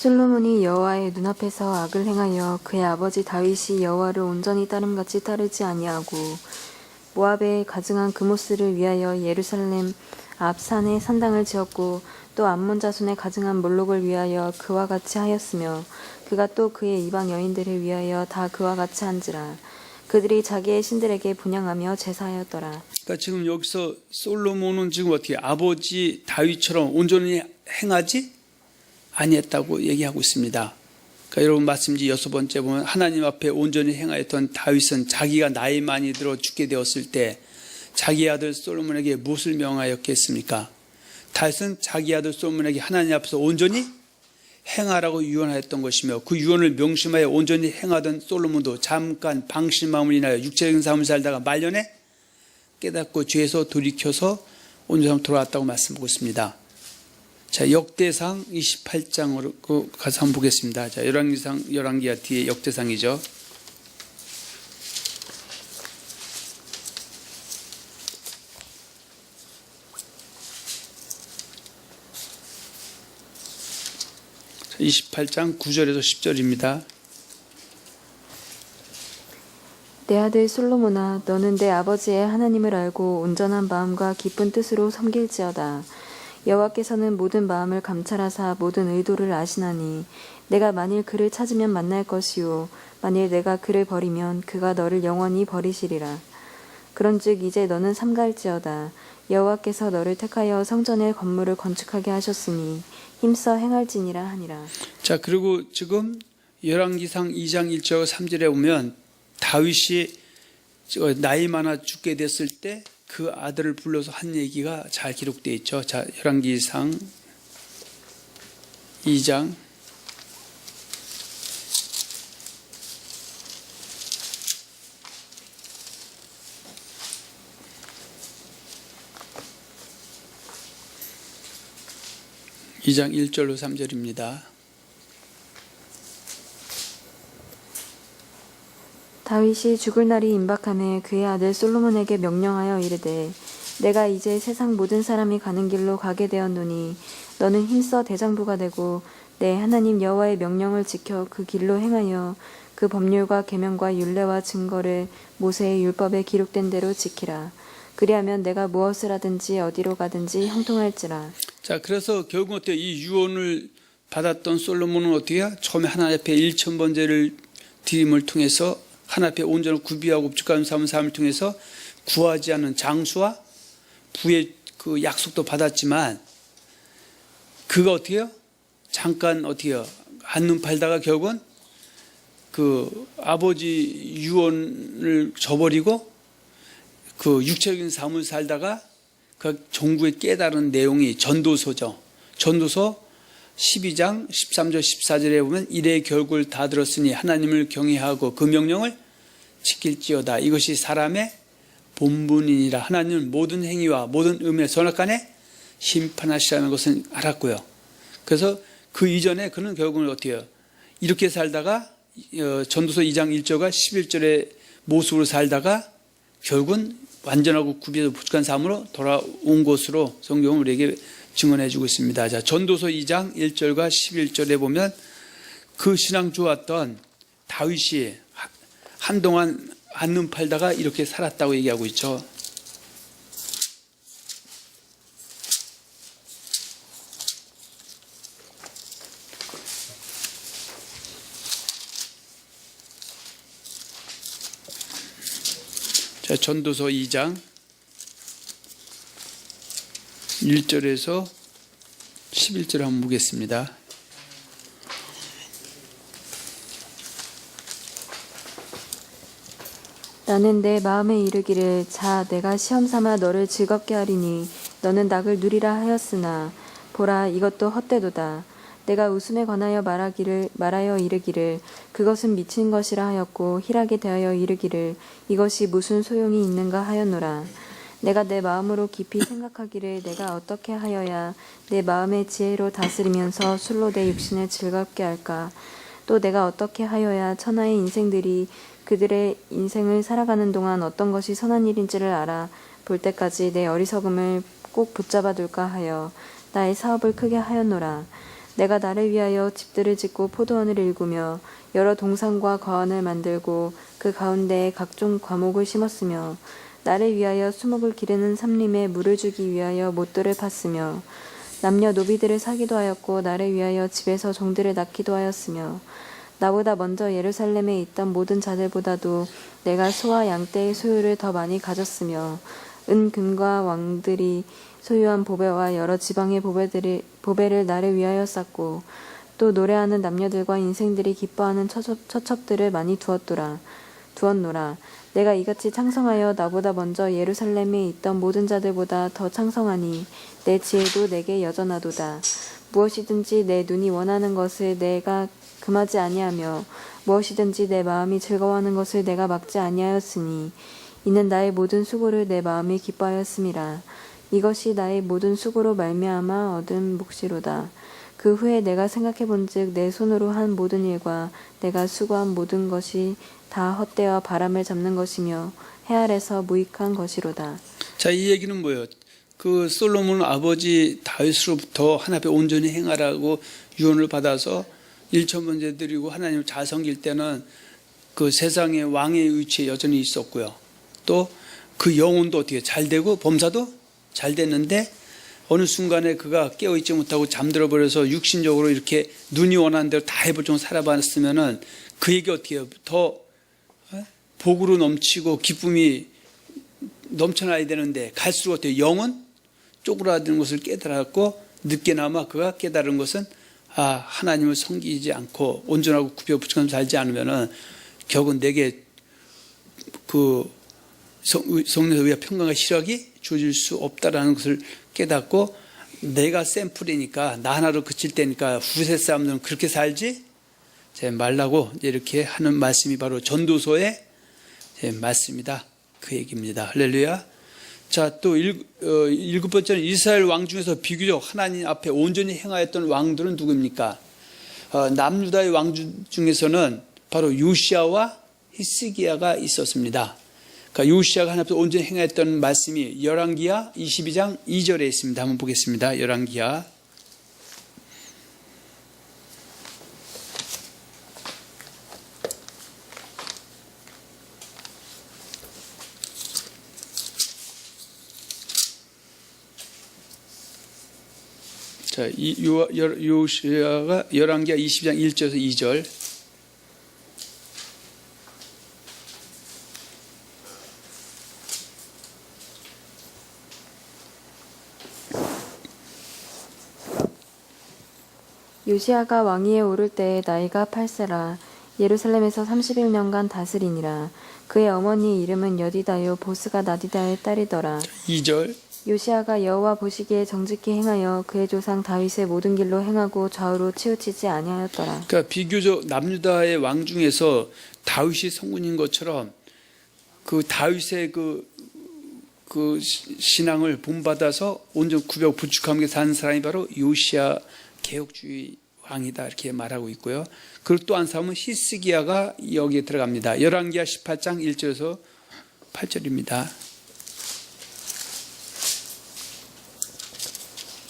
솔로몬이 여호와의 눈앞에서 악을 행하여 그의 아버지 다윗이 여호와를 온전히 따름같이 따르지 아니하고 모압에 가증한 그모스를 위하여 예루살렘 앞 산에 산당을 지었고 또 암몬 자손에 가증한 몰록을 위하여 그와 같이 하였으며 그가 또 그의 이방 여인들을 위하여 다 그와 같이 한지라. 그들이 자기의 신들에게 분향하며 제사하였더라. 그러니까 지금 여기서 솔로몬은 지금 어떻게 아버지 다윗처럼 온전히 행하지 아니했다고 얘기하고 있습니다. 그러니까 여러분 말씀지 6번째 보면 하나님 앞에 온전히 행하였던 다윗은 자기가 나이 많이 들어 죽게 되었을 때 자기 아들 솔로몬에게 무엇을 명하였겠습니까? 다윗은 자기 아들 솔로몬에게 하나님 앞에서 온전히 행하라고 유언하였던 것이며 그 유언을 명심하여 온전히 행하던 솔로몬도 잠깐 방심함을 인하여 육체적인 삶을 살다가 말년에 깨닫고 죄에서 돌이켜서 온전히 돌아왔다고 말씀하고 있습니다. 자, 역대상 28장으로 가서 한번 보겠습니다. 자, 열왕기가 뒤에 역대상이죠. 자, 28장 9절에서 10절입니다. 내 아들 솔로몬아, 너는 내 아버지의 하나님을 알고 온전한 마음과 기쁜 뜻으로 섬길지어다. 여호와께서는 모든 마음을 감찰하사 모든 의도를 아시나니 내가 만일 그를 찾으면 만날 것이요 만일 내가 그를 버리면 그가 너를 영원히 버리시리라. 그런즉 이제 너는 삼가할지어다. 여호와께서 너를 택하여 성전의 건물을 건축하게 하셨으니 힘써 행할지니라 하니라. 자, 그리고 지금 열왕기상 2장 1절 3절에 보면 다윗이 나이 많아 죽게 됐을 때 그 아들을 불러서 한 얘기가 잘 기록되어 있죠. 자, 열왕기상 2장 1절로 3절입니다. 다윗이 죽을 날이 임박하매 그의 아들 솔로몬에게 명령하여 이르되 내가 이제 세상 모든 사람이 가는 길로 가게 되었노니 너는 힘써 대장부가 되고 내 하나님 여호와의 명령을 지켜 그 길로 행하여 그 법률과 계명과 율례와 증거를 모세의 율법에 기록된 대로 지키라. 그리하면 내가 무엇을 하든지 어디로 가든지 형통할지라. 자, 그래서 결국 어때요? 이 유언을 받았던 솔로몬은 어떻게 해요? 처음에 하나님 앞에 1000번제를 드림을 통해서 하나님 앞에 온전히 구비하고 묵직한 삶을 통해서 구하지 않은 장수와 부의 그 약속도 받았지만 그가 어떻게 해요? 잠깐 어떻게 해요? 한눈 팔다가 결국은 그 아버지 유언을 저버리고 그 육체적인 삶을 살다가 그 종구의 깨달은 내용이 전도서죠. 전도서 12장 13절 14절에 보면 이래 결국을 다 들었으니 하나님을 경외하고 그 명령을 지킬지어다. 이것이 사람의 본분이니라. 하나님은 모든 행위와 모든 의미의 선악간에 심판하시라는 것을 알았고요. 그래서 그 이전에 그는 결국은 어떻게 해요? 이렇게 살다가 전도서 2장 1절과 11절의 모습으로 살다가 결국은 완전하고 구비해서 부족한 삶으로 돌아온 것으로 성경은 우리에게 증언해 주고 있습니다. 자, 전도서 2장 1절과 11절에 보면 그 신앙 좋았던 다윗이 한동안 한눈 팔다가 이렇게 살았다고 얘기하고 있죠. 자, 전도서 2장 1절에서 11절 한번 보겠습니다. 나는 내 마음에 이르기를 자 내가 시험삼아 너를 즐겁게 하리니 너는 낙을 누리라 하였으나 보라 이것도 헛되도다. 내가 웃음에 관하여 말하여 이르기를 그것은 미친 것이라 하였고 희락에 대하여 이르기를 이것이 무슨 소용이 있는가 하였노라. 내가 내 마음으로 깊이 생각하기를 내가 어떻게 하여야 내 마음의 지혜로 다스리면서 술로 내 육신을 즐겁게 할까. 또 내가 어떻게 하여야 천하의 인생들이 그들의 인생을 살아가는 동안 어떤 것이 선한 일인지를 알아 볼 때까지 내 어리석음을 꼭 붙잡아 둘까 하여 나의 사업을 크게 하였노라. 내가 나를 위하여 집들을 짓고 포도원을 일구며 여러 동산과 과원을 만들고 그 가운데에 각종 과목을 심었으며 나를 위하여 수목을 기르는 삼림에 물을 주기 위하여 못들을 팠으며 남녀 노비들을 사기도 하였고 나를 위하여 집에서 종들을 낳기도 하였으며 나보다 먼저 예루살렘에 있던 모든 자들보다도 내가 소와 양떼의 소유를 더 많이 가졌으며 은금과 왕들이 소유한 보배와 여러 지방의 보배를 나를 위하여 쌓고 또 노래하는 남녀들과 인생들이 기뻐하는 처첩들을 많이 두었노라. 내가 이같이 창성하여 나보다 먼저 예루살렘에 있던 모든 자들보다 더 창성하니 내 지혜도 내게 여전하도다. 무엇이든지 내 눈이 원하는 것을 내가 금하지 아니하며 무엇이든지 내 마음이 즐거워하는 것을 내가 막지 아니하였으니 이는 나의 모든 수고를 내 마음이 기뻐하였음이라. 이것이 나의 모든 수고로 말미암아 얻은 몫이로다. 그 후에 내가 생각해본즉 내 손으로 한 모든 일과 내가 수고한 모든 것이 다 헛되어 바람을 잡는 것이며 해 아래서 무익한 것이로다. 자, 이 얘기는 뭐예요? 그 솔로몬 아버지 다윗으로부터 하나님 앞에 온전히 행하라고 유언을 받아서 일천번제 드리고 하나님을 잘 섬길 때는 그 세상의 왕의 위치에 여전히 있었고요. 또 그 영혼도 어떻게 잘 되고 범사도 잘 됐는데 어느 순간에 그가 깨어있지 못하고 잠들어 버려서 육신적으로 이렇게 눈이 원하는 대로 다 해볼 정도 살아봤으면은 그에게 어떻게 해요? 더 복으로 넘치고 기쁨이 넘쳐나야 되는데 갈수록 어때요? 영은 쪼그라드는 것을 깨달았고 늦게나마 그가 깨달은 것은 하나님을 섬기지 않고 온전하고 굽혀 부처럼 살지 않으면은 결국은 내게 그 성령에서 위하 평강과 희락이 주어질 수 없다라는 것을 깨닫고 내가 샘플이니까 나 하나로 그칠 때니까 후세 사람들은 그렇게 살지 말라고 이렇게 하는 말씀이 바로 전도서의 말씀이다. 그 얘기입니다. 할렐루야. 자, 또 일곱 번째는 이스라엘 왕 중에서 비교적 하나님 앞에 온전히 행하였던 왕들은 누구입니까? 남유다의 왕 중에서는 바로 요시야와 히스기야가 있었습니다. 그러니까 요시야가 하나님 앞에 온전히 행하였던 말씀이 열왕기하 22장 2절에 있습니다. 한번 보겠습니다. 열왕기하 자, 요시야가 열왕기하 20장 1절에서 2절. 요시야가 왕위에 오를 때에 나이가 8세라. 예루살렘에서 31년간 다스리니라. 그의 어머니 이름은 여디다요 보스가 나디다의 딸이더라. 2절. 요시야가 여호와 보시기에 정직히 행하여 그의 조상 다윗의 모든 길로 행하고 좌우로 치우치지 아니하였더라. 그러니까 비교적 남유다의 왕 중에서 다윗이 성군인 것처럼 그 다윗의 그 신앙을 본받아서 온전 구별 부축하면서 사는 사람이 바로 요시야 개혁주의 왕이다 이렇게 말하고 있고요. 그리고 또 한 사람은 히스기야가 여기에 들어갑니다. 열왕기하 18장 1절에서 8절입니다.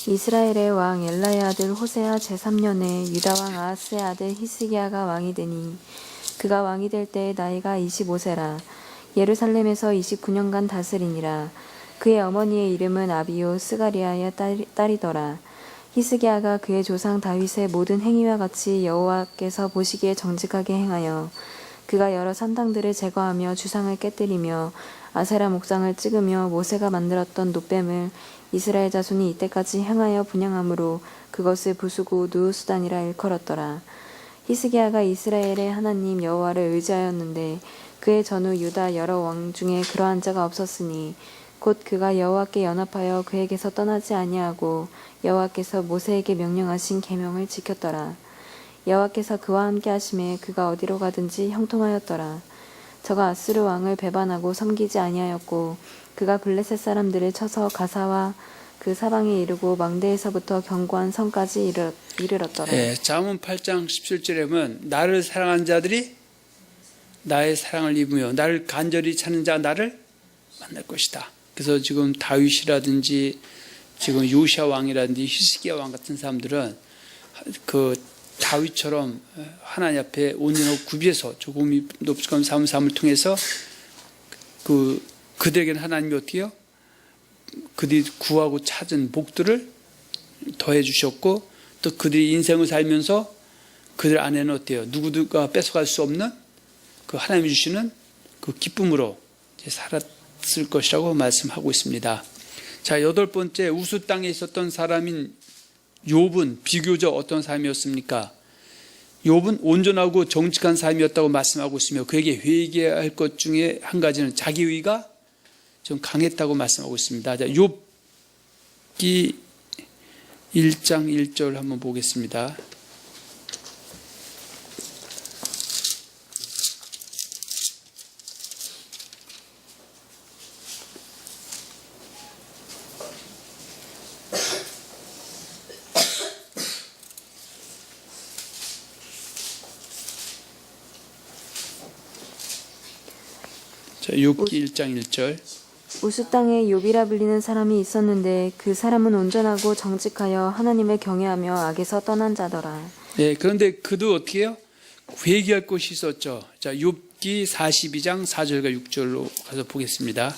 이스라엘의 왕 엘라의 아들 호세아 제3년에 유다 왕 아하스의 아들 히스기야가 왕이 되니 그가 왕이 될 때의 나이가 25세라. 예루살렘에서 29년간 다스리니라. 그의 어머니의 이름은 아비요 스가리아의 딸이더라. 히스기야가 그의 조상 다윗의 모든 행위와 같이 여호와께서 보시기에 정직하게 행하여 그가 여러 산당들을 제거하며 주상을 깨뜨리며 아세라 목상을 찍으며 모세가 만들었던 놋뱀을 이스라엘 자손이 이때까지 행하여 분향함으로 그것을 부수고 누우수단이라 일컬었더라. 히스기야가 이스라엘의 하나님 여호와를 의지하였는데 그의 전후 유다 여러 왕 중에 그러한 자가 없었으니 곧 그가 여호와께 연합하여 그에게서 떠나지 아니하고 여호와께서 모세에게 명령하신 계명을 지켰더라. 여호와께서 그와 함께 하심에 그가 어디로 가든지 형통하였더라. 저가 아스루 왕을 배반하고 섬기지 아니하였고 그가 블레셋 사람들을 쳐서 가사와 그 사방에 이르고 망대에서부터 견고한 성까지 이르렀더라. 예, 잠언 8장 17절에 보면 나를 사랑하는 자들이 나의 사랑을 입으며 나를 간절히 찾는 자 나를 만날 것이다. 그래서 지금 다윗이라든지 지금 요시아 왕이라든지 히스기야 왕 같은 사람들은 그 다윗처럼 하나님 앞에 온전하고 구비해서 조금이 높은 삶을 통해서 그들에게는 하나님이 어떻게 해요? 그들이 구하고 찾은 복들을 더해 주셨고 또 그들이 인생을 살면서 그들 안에는 어때요? 누구가 뺏어갈 수 없는 그 하나님이 주시는 그 기쁨으로 이제 살았을 것이라고 말씀하고 있습니다. 자, 8번째, 우수 땅에 있었던 사람인 욥은 비교적 어떤 사람이었습니까? 욥은 온전하고 정직한 사람이었다고 말씀하고 있으며 그에게 회개할 것 중에 한 가지는 자기의가 좀 강했다고 말씀하고 있습니다. 자, 욥기 1장 1절 한번 보겠습니다. 자, 욥기 1장 1절. 우수 땅에 욥이라 불리는 사람이 있었는데 그 사람은 온전하고 정직하여 하나님을 경외하며 악에서 떠난 자더라. 네, 그런데 그도 어떻게 해요? 회개할 곳이 있었죠. 자, 욥기 42장 4절과 6절로 가서 보겠습니다.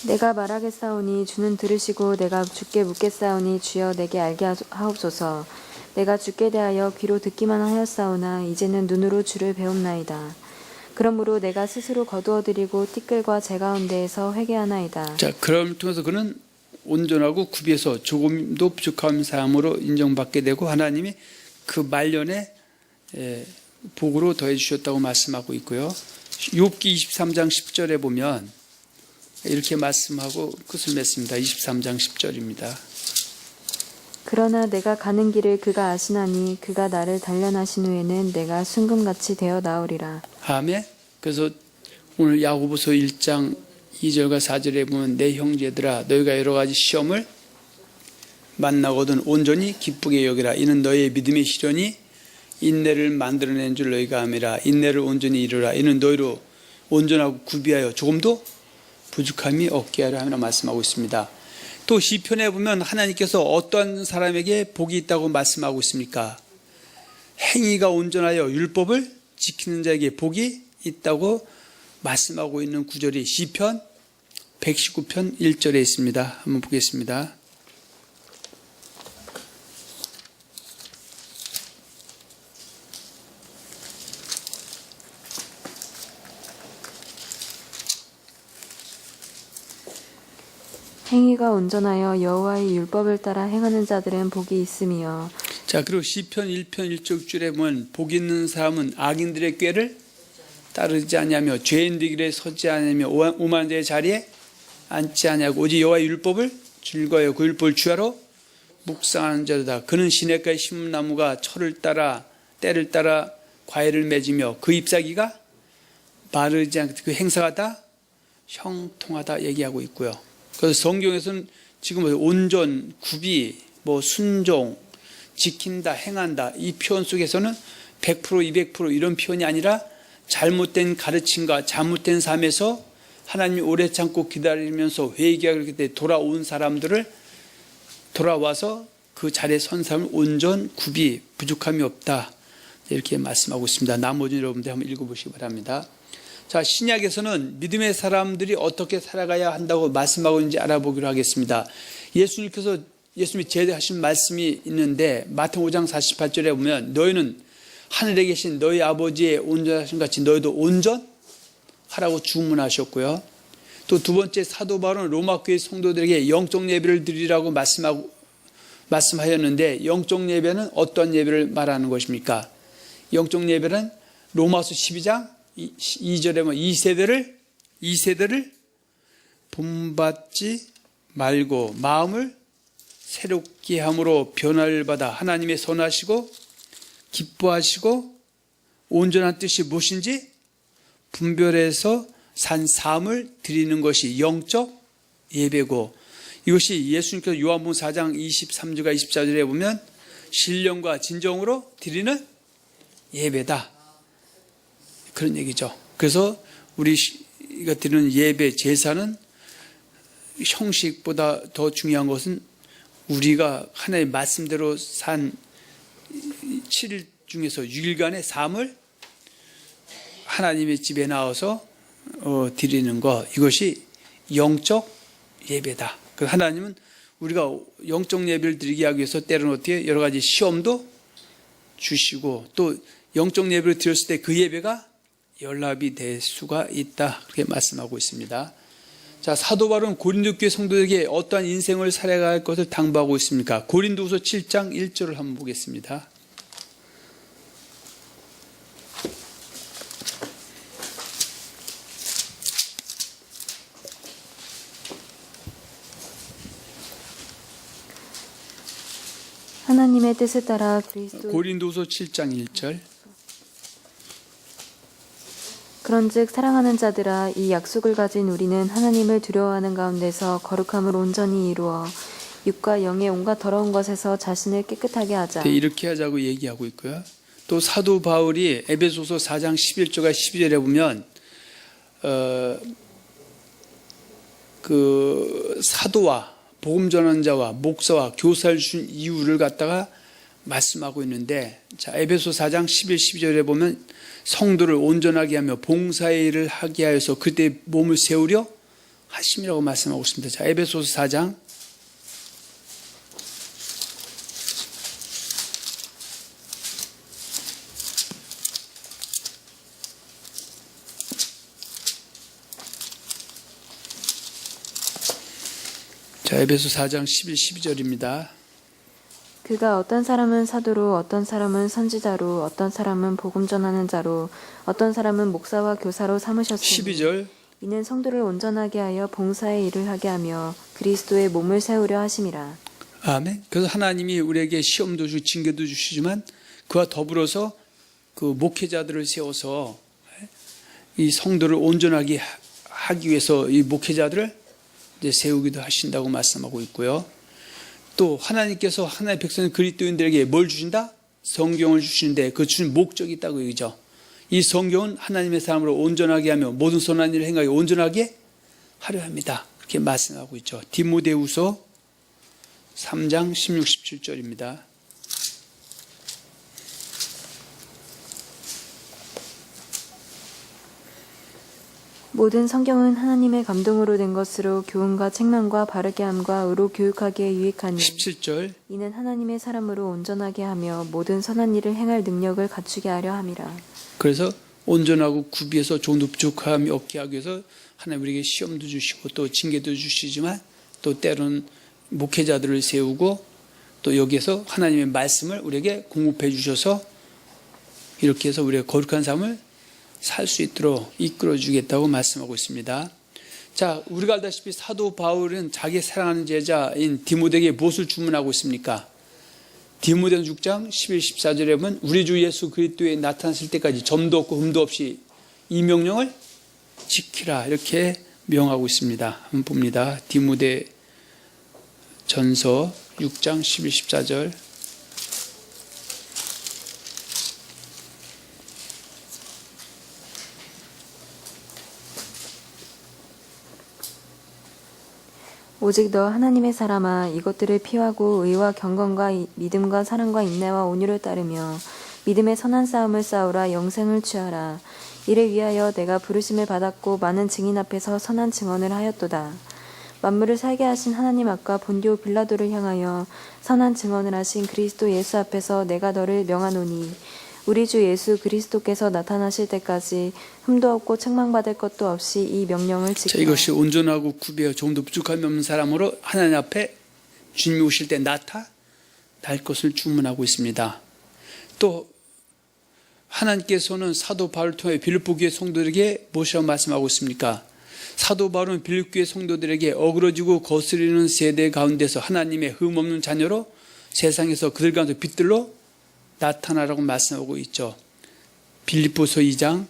내가 말하겠사오니 주는 들으시고 내가 주께 묻겠사오니 주여 내게 알게 하옵소서. 내가 주께 대하여 귀로 듣기만 하였사오나 이제는 눈으로 주를 배움나이다. 그러므로 내가 스스로 거두어드리고 띠끌과 제 가운데에서 회개하나이다. 자, 그럼 통해서 그는 온전하고 구비해서 조금도 부족한 사람으로 인정받게 되고 하나님이 그 말년에 복으로 더해 주셨다고 말씀하고 있고요. 욥기 23장 10절에 보면 이렇게 말씀하고 끝을 맺습니다. 23장 10절입니다. 그러나 내가 가는 길을 그가 아시나니 그가 나를 단련하신 후에는 내가 순금같이 되어 나오리라. 아멘. 그래서 오늘 야고보서 1장 2절과 4절에 보면 내 형제들아 너희가 여러 가지 시험을 만나거든 온전히 기쁘게 여기라. 이는 너희의 믿음의 시련이 인내를 만들어낸 줄 너희가 암이라. 인내를 온전히 이루라. 이는 너희로 온전하고 구비하여 조금도 부족함이 없게 하려 하며 말씀하고 있습니다. 또 시편에 보면 하나님께서 어떤 사람에게 복이 있다고 말씀하고 있습니까? 행위가 온전하여 율법을 지키는 자에게 복이 있다고 말씀하고 있는 구절이 시편 119편 1절에 있습니다. 한번 보겠습니다. 행위가 온전하여 여호와의 율법을 따라 행하는 자들은 복이 있으며. 자, 그리고 시편 1편 1절에 보면 복 있는 사람은 악인들의 꾀를 따르지 않냐며 죄인들 길에 서지 않으며 오만한 자의 자리에 앉지 않냐고 오직 여호와의 율법을 즐거워요. 그 율법을 주야로 묵상하는 자다. 그는 시냇가에 심은 나무가 철을 따라 때를 따라 과일을 맺으며 그 잎사귀가 마르지 않고 그 행사가 다 형통하다 얘기하고 있고요. 그래서 성경에서는 지금 온전, 구비, 순종, 지킨다, 행한다 이 표현 속에서는 100%, 200% 이런 표현이 아니라 잘못된 가르침과 잘못된 삶에서 하나님이 오래 참고 기다리면서 회개하게 때 돌아온 사람들을 돌아와서 그 자리에 선 사람을 온전, 구비, 부족함이 없다 이렇게 말씀하고 있습니다. 나머지 여러분들 한번 읽어보시기 바랍니다. 자, 신약에서는 믿음의 사람들이 어떻게 살아가야 한다고 말씀하고 있는지 알아보기로 하겠습니다. 예수님이 제대하신 말씀이 있는데 마태복음 5장 48절에 보면 너희는 하늘에 계신 너희 아버지의 온전하신 같이 너희도 온전하라고 주문하셨고요. 또 두 번째 사도 바울은 로마 교회 성도들에게 영적 예배를 드리라고 말씀하였는데 영적 예배는 어떤 예배를 말하는 것입니까? 영적 예배는 로마서 12장 2절에 보면 이 세대를 본받지 말고 마음을 새롭게 함으로 변화를 받아 하나님의 선하시고 기뻐하시고 온전한 뜻이 무엇인지 분별해서 산 삶을 드리는 것이 영적 예배고, 이것이 예수님께서 요한복음 4장 23절과 24절에 보면 신령과 진정으로 드리는 예배다, 그런 얘기죠. 그래서 우리가 드리는 예배, 제사는 형식보다 더 중요한 것은 우리가 하나님의 말씀대로 산 7일 중에서 6일간의 삶을 하나님의 집에 나와서 드리는 것, 이것이 영적 예배다. 그래서 하나님은 우리가 영적 예배를 드리게 하기 위해서 때로는 어떻게 여러 가지 시험도 주시고, 또 영적 예배를 드렸을 때 그 예배가 연락이 될 수가 있다, 그렇게 말씀하고 있습니다. 자, 사도 바울은 고린도 교회 성도들에게 어떠한 인생을 살아갈 것을 당부하고 있습니까? 고린도후서 7장 1절을 한번 보겠습니다. 하나님의 뜻을 따라 그리스도 고린도후서 7장 1절. 그런즉 사랑하는 자들아, 이 약속을 가진 우리는 하나님을 두려워하는 가운데서 거룩함을 온전히 이루어 육과 영의 온갖 더러운 것에서 자신을 깨끗하게 하자. 네, 이렇게 하자고 얘기하고 있고요. 또 사도 바울이 에베소서 4장 11절과 12절에 보면 그 사도와 복음 전환자와 목사와 교사를 준 이유를 갖다가 말씀하고 있는데, 자, 에베소 4장 11, 12절에 보면 성도를 온전하게 하며 봉사의 일을 하게 하여서 그때 몸을 세우려 하심이라고 말씀하고 있습니다. 자, 에베소서 4장 에베소 4장 11, 12절입니다. 그가 어떤 사람은 사도로, 어떤 사람은 선지자로, 어떤 사람은 복음 전하는 자로, 어떤 사람은 목사와 교사로 삼으셨으니 12절 이는 성도를 온전하게 하여 봉사의 일을 하게 하며 그리스도의 몸을 세우려 하심이라. 아멘. 그래서 하나님이 우리에게 시험도 주고 징계도 주시지만 그와 더불어서 그 목회자들을 세워서 이 성도를 온전하게 하기 위해서 이 목회자들을 이제 세우기도 하신다고 말씀하고 있고요. 또 하나님께서 하나님의 백성 그리스도인들에게 뭘 주신다? 성경을 주시는데 그 주신 목적이 있다고 얘기죠. 이 성경은 하나님의 사람으로 온전하게 하며 모든 선한 일을 행하여 온전하게 하려 합니다, 그렇게 말씀하고 있죠. 디모데후서 3장 16, 17절입니다. 모든 성경은 하나님의 감동으로 된 것으로 교훈과 책망과 바르게 함과 의로 교육하기에 유익하니 17절 이는 하나님의 사람으로 온전하게 하며 모든 선한 일을 행할 능력을 갖추게 하려 함이라. 그래서 온전하고 구비해서 좋은 부족함이 없게 하기 위해서 하나님 우리에게 시험도 주시고 또 징계도 주시지만 또 때로는 목회자들을 세우고 또 여기에서 하나님의 말씀을 우리에게 공급해 주셔서 이렇게 해서 우리가 거룩한 삶을 살 수 있도록 이끌어 주겠다고 말씀하고 있습니다. 자, 우리가 알다시피 사도 바울은 자기 사랑하는 제자인 디모데에게 무엇을 주문하고 있습니까? 디모데 6장 11, 14절에 보면 우리 주 예수 그리스도에 나타났을 때까지 점도 없고 흠도 없이 이 명령을 지키라, 이렇게 명하고 있습니다. 한번 봅니다. 디모데 전서 6장 11, 14절. 오직 너 하나님의 사람아, 이것들을 피하고 의와 경건과 믿음과 사랑과 인내와 온유를 따르며 믿음의 선한 싸움을 싸우라. 영생을 취하라. 이를 위하여 내가 부르심을 받았고 많은 증인 앞에서 선한 증언을 하였도다. 만물을 살게 하신 하나님 앞과 본디오 빌라도를 향하여 선한 증언을 하신 그리스도 예수 앞에서 내가 너를 명하노니 우리 주 예수 그리스도께서 나타나실 때까지 흠도 없고 책망받을 것도 없이 이 명령을 지키라. 자, 이것이 온전하고 구비하여 조금도 부족함이 없는 사람으로 하나님 앞에 주님이 오실 때 나타날 것을 주문하고 있습니다. 또 하나님께서는 사도 바울을 통해 빌립보 교회 성도들에게 무엇이라고 말씀하고 있습니까? 사도 바울은 빌립보 교회 성도들에게 어그러지고 거스리는 세대 가운데서 하나님의 흠없는 자녀로 세상에서 그들 가운데 빛들로 나타나라고 말씀하고 있죠. 빌립보서 2장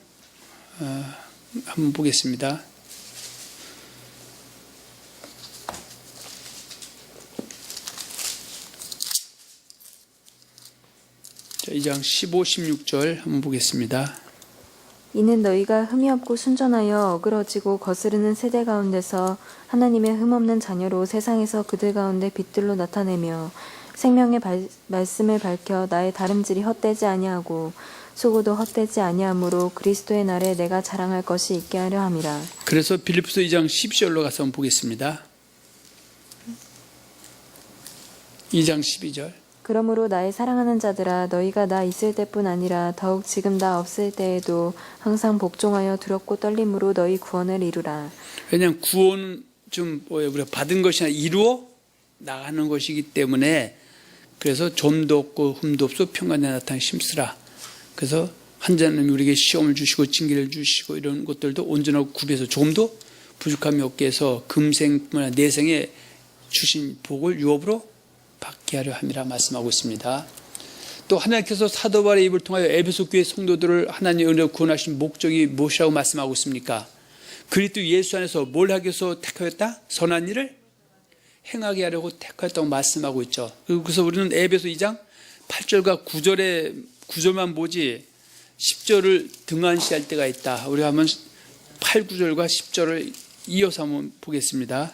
한번 보겠습니다. 자, 2장 15, 16절 한번 보겠습니다. 이는 너희가 흠이 없고 순전하여 어그러지고 거스르는 세대 가운데서 하나님의 흠없는 자녀로 세상에서 그들 가운데 빛들로 나타내며 생명의 말씀을 밝혀 나의 다름질이 헛되지 아니하고 수고도 헛되지 아니하므로 그리스도의 날에 내가 자랑할 것이 있게 하려 함이라. 그래서 빌립보서 2장 10절로 가서 한번 보겠습니다. 2장 12절. 그러므로 나의 사랑하는 자들아 너희가 나 있을 때뿐 아니라 더욱 지금 나 없을 때에도 항상 복종하여 두렵고 떨림으로 너희 구원을 이루라. 왜냐하면 구원은 좀 우리가 받은 것이 아니라 이루어 나가는 것이기 때문에 그래서 좀도 없고 흠도 없어 평안에 나타나는 힘쓰라. 그래서 하나님이 우리에게 시험을 주시고 징계를 주시고 이런 것들도 온전하고 구비해서 조금도 부족함이 없게 해서 금생뿐만 아니라 내생에 주신 복을 유업으로 받게 하려 함이라 말씀하고 있습니다. 또 하나님께서 사도 바울의 입을 통하여 에베소 교회 성도들을 하나님의 은혜로 구원하신 목적이 무엇이라고 말씀하고 있습니까? 그리스도 예수 안에서 뭘 하기 위해서 택하였다? 선한 일을 행하게 하려고 택하였다고 말씀하고 있죠. 그래서 우리는 에베소 2장 8절과 9절만 보지 10절을 등한시할 때가 있다. 우리가 한번 8, 9절과 10절을 이어서 한번 보겠습니다.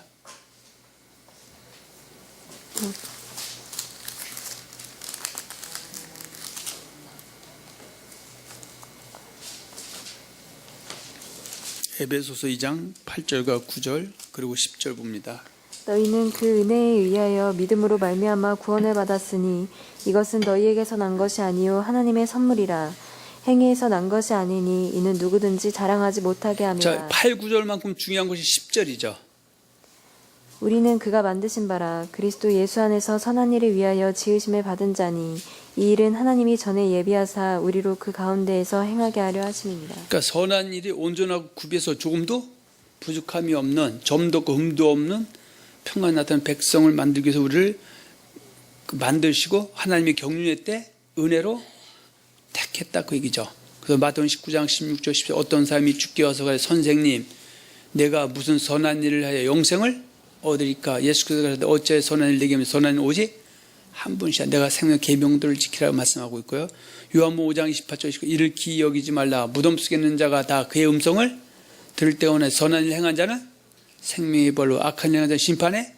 에베소서 2장 8절과 9절 그리고 10절 봅니다. 너희는 그 은혜에 의하여 믿음으로 말미암아 구원을 받았으니 이것은 너희에게서 난 것이 아니요 하나님의 선물이라. 행위에서 난 것이 아니니 이는 누구든지 자랑하지 못하게 함이라. 자, 8, 9절만큼 중요한 것이 10절이죠. 우리는 그가 만드신 바라 그리스도 예수 안에서 선한 일을 위하여 지으심을 받은 자니 이 일은 하나님이 전에 예비하사 우리로 그 가운데에서 행하게 하려 하심이니라. 그러니까 선한 일이 온전하고 구비해서 조금도 부족함이 없는 점도 없고 흠도 없는 평안 나타나는 백성을 만들기 위해서 우리를 만드시고 하나님의 경륜의 때 은혜로 택했다 그 얘기죠. 그래서 마태복음 19장 16절 17절 어떤 사람이 주께 와서 가요 선생님 내가 무슨 선한 일을 하여 영생을 얻으리까? 예수께서 가라사대 어찌하여 선한 일 내게 하면 선한 일 오직 한 분이시라. 내가 생명 계명들을 지키라고 말씀하고 있고요. 요한복음 5장 28절 이를 기이 여기지 말라. 무덤 속에 있는 자가 다 그의 음성을 들을 때가 오나 선한 일 행한 자는 생명의 벌로 악한 일 행한 자는 심판의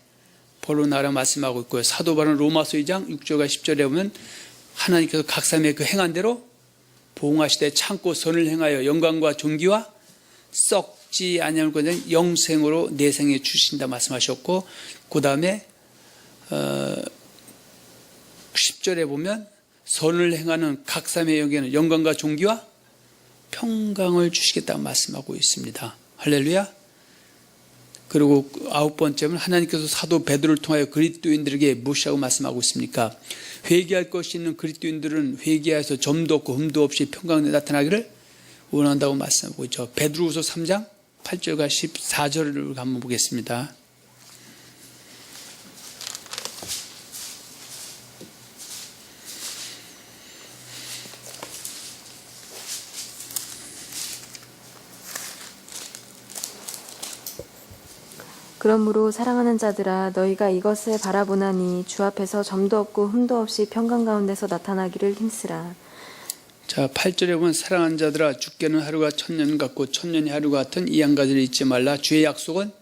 벌로 나라 말씀하고 있고요. 사도 바울은 로마서 2장 6절과 10절에 보면 하나님께서 각 사람의 그 행한 대로 보응하시되 참고 선을 행하여 영광과 존귀와 썩지 아니할 것은 영생으로 내생에 주신다 말씀하셨고 그 다음에 10절에 보면 선을 행하는 각 사람의 영에는 영광과 존귀와 평강을 주시겠다고 말씀하고 있습니다. 할렐루야. 그리고 9번째는 하나님께서 사도 베드로를 통하여 그리스도인들에게 무엇이라고 말씀하고 있습니까? 회개할 것이 있는 그리스도인들은 회개해서 점도 없고 흠도 없이 평강에 나타나기를 원한다고 말씀하고 있죠. 베드로후서 3장 8절과 14절을 한번 보겠습니다. 그러므로 사랑하는 자들아 너희가 이것을 바라보나니 주 앞에서 점도 없고 흠도 없이 평강 가운데서 나타나기를 힘쓰라. 자, 8절에 보면 사랑하는 자들아 주께는 하루가 천년 같고 천년이 하루 같은 이 한 가지를 잊지 말라. 주의 약속은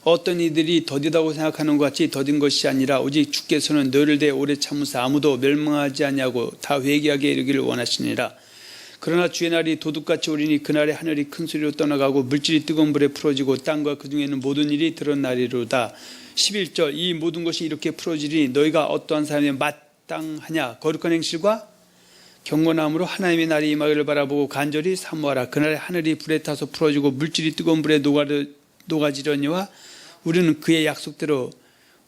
어떤 이들이 더디다고 생각하는 것 같이 더딘 것이 아니라 오직 주께서는 너희를 대해 오래 참으사 아무도 멸망하지 아니하고 다 회개하게 이르기를 원하시니라. 그러나 주의 날이 도둑같이 오리니 그날에 하늘이 큰 소리로 떠나가고 물질이 뜨거운 불에 풀어지고 땅과 그 중에 있는 모든 일이 드러나리로다. 11절 이 모든 것이 이렇게 풀어지리니 너희가 어떠한 사람이 마땅하냐. 거룩한 행실과 경건함으로 하나님의 날이 임하기를 바라보고 간절히 사모하라. 그날에 하늘이 불에 타서 풀어지고 물질이 뜨거운 불에 녹아지려니와 우리는 그의 약속대로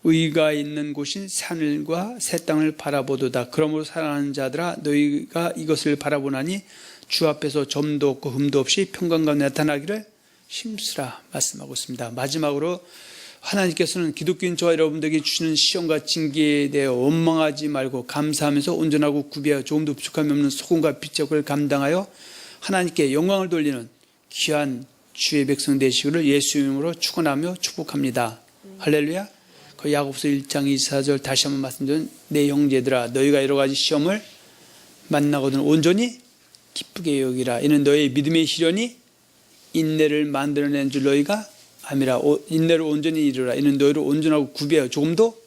의가 있는 곳인 산을과 새 땅을 바라보도다. 그러므로 사랑하는 자들아 너희가 이것을 바라보나니 주 앞에서 점도 없고 흠도 없이 평강 가운데 나타나기를 힘쓰라 말씀하고 있습니다. 마지막으로 하나님께서는 기독교인 저와 여러분들에게 주시는 시험과 징계에 대해 원망하지 말고 감사하면서 온전하고 구비하여 조금도 부족함이 없는 소금과 빛의 역을 감당하여 하나님께 영광을 돌리는 귀한 주의 백성 되시기를 예수 이름으로 축원하며 축복합니다. 할렐루야. 그 야고보서 1장 24절 다시 한번 말씀드린 내 형제들아 너희가 여러 가지 시험을 만나거든 온전히 기쁘게 여기라. 이는 너희의 믿음의 시련이 인내를 만들어낸 줄 너희가 함이라. 인내를 온전히 이루라. 이는 너희를 온전하고 구비하여 조금도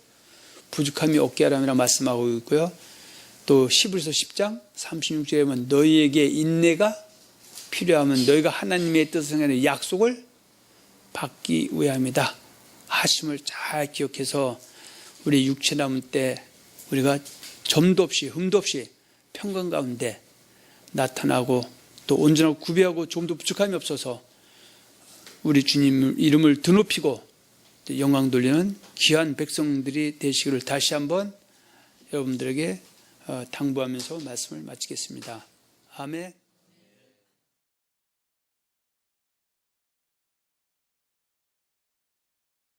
부족함이 없게 하라며 말씀하고 있고요. 또 히브리서 10장 36절에 보면 너희에게 인내가 필요하면 너희가 하나님의 뜻을 행하는 약속을 받기 위함이다 하심을 잘 기억해서 우리 육체 남은 때 우리가 점도 없이 흠도 없이 평강 가운데 나타나고 또 온전하고 구비하고 조금도 부족함이 없어서 우리 주님 이름을 드높이고 영광 돌리는 귀한 백성들이 되시기를 다시 한번 여러분들에게 당부하면서 말씀을 마치겠습니다. 아멘.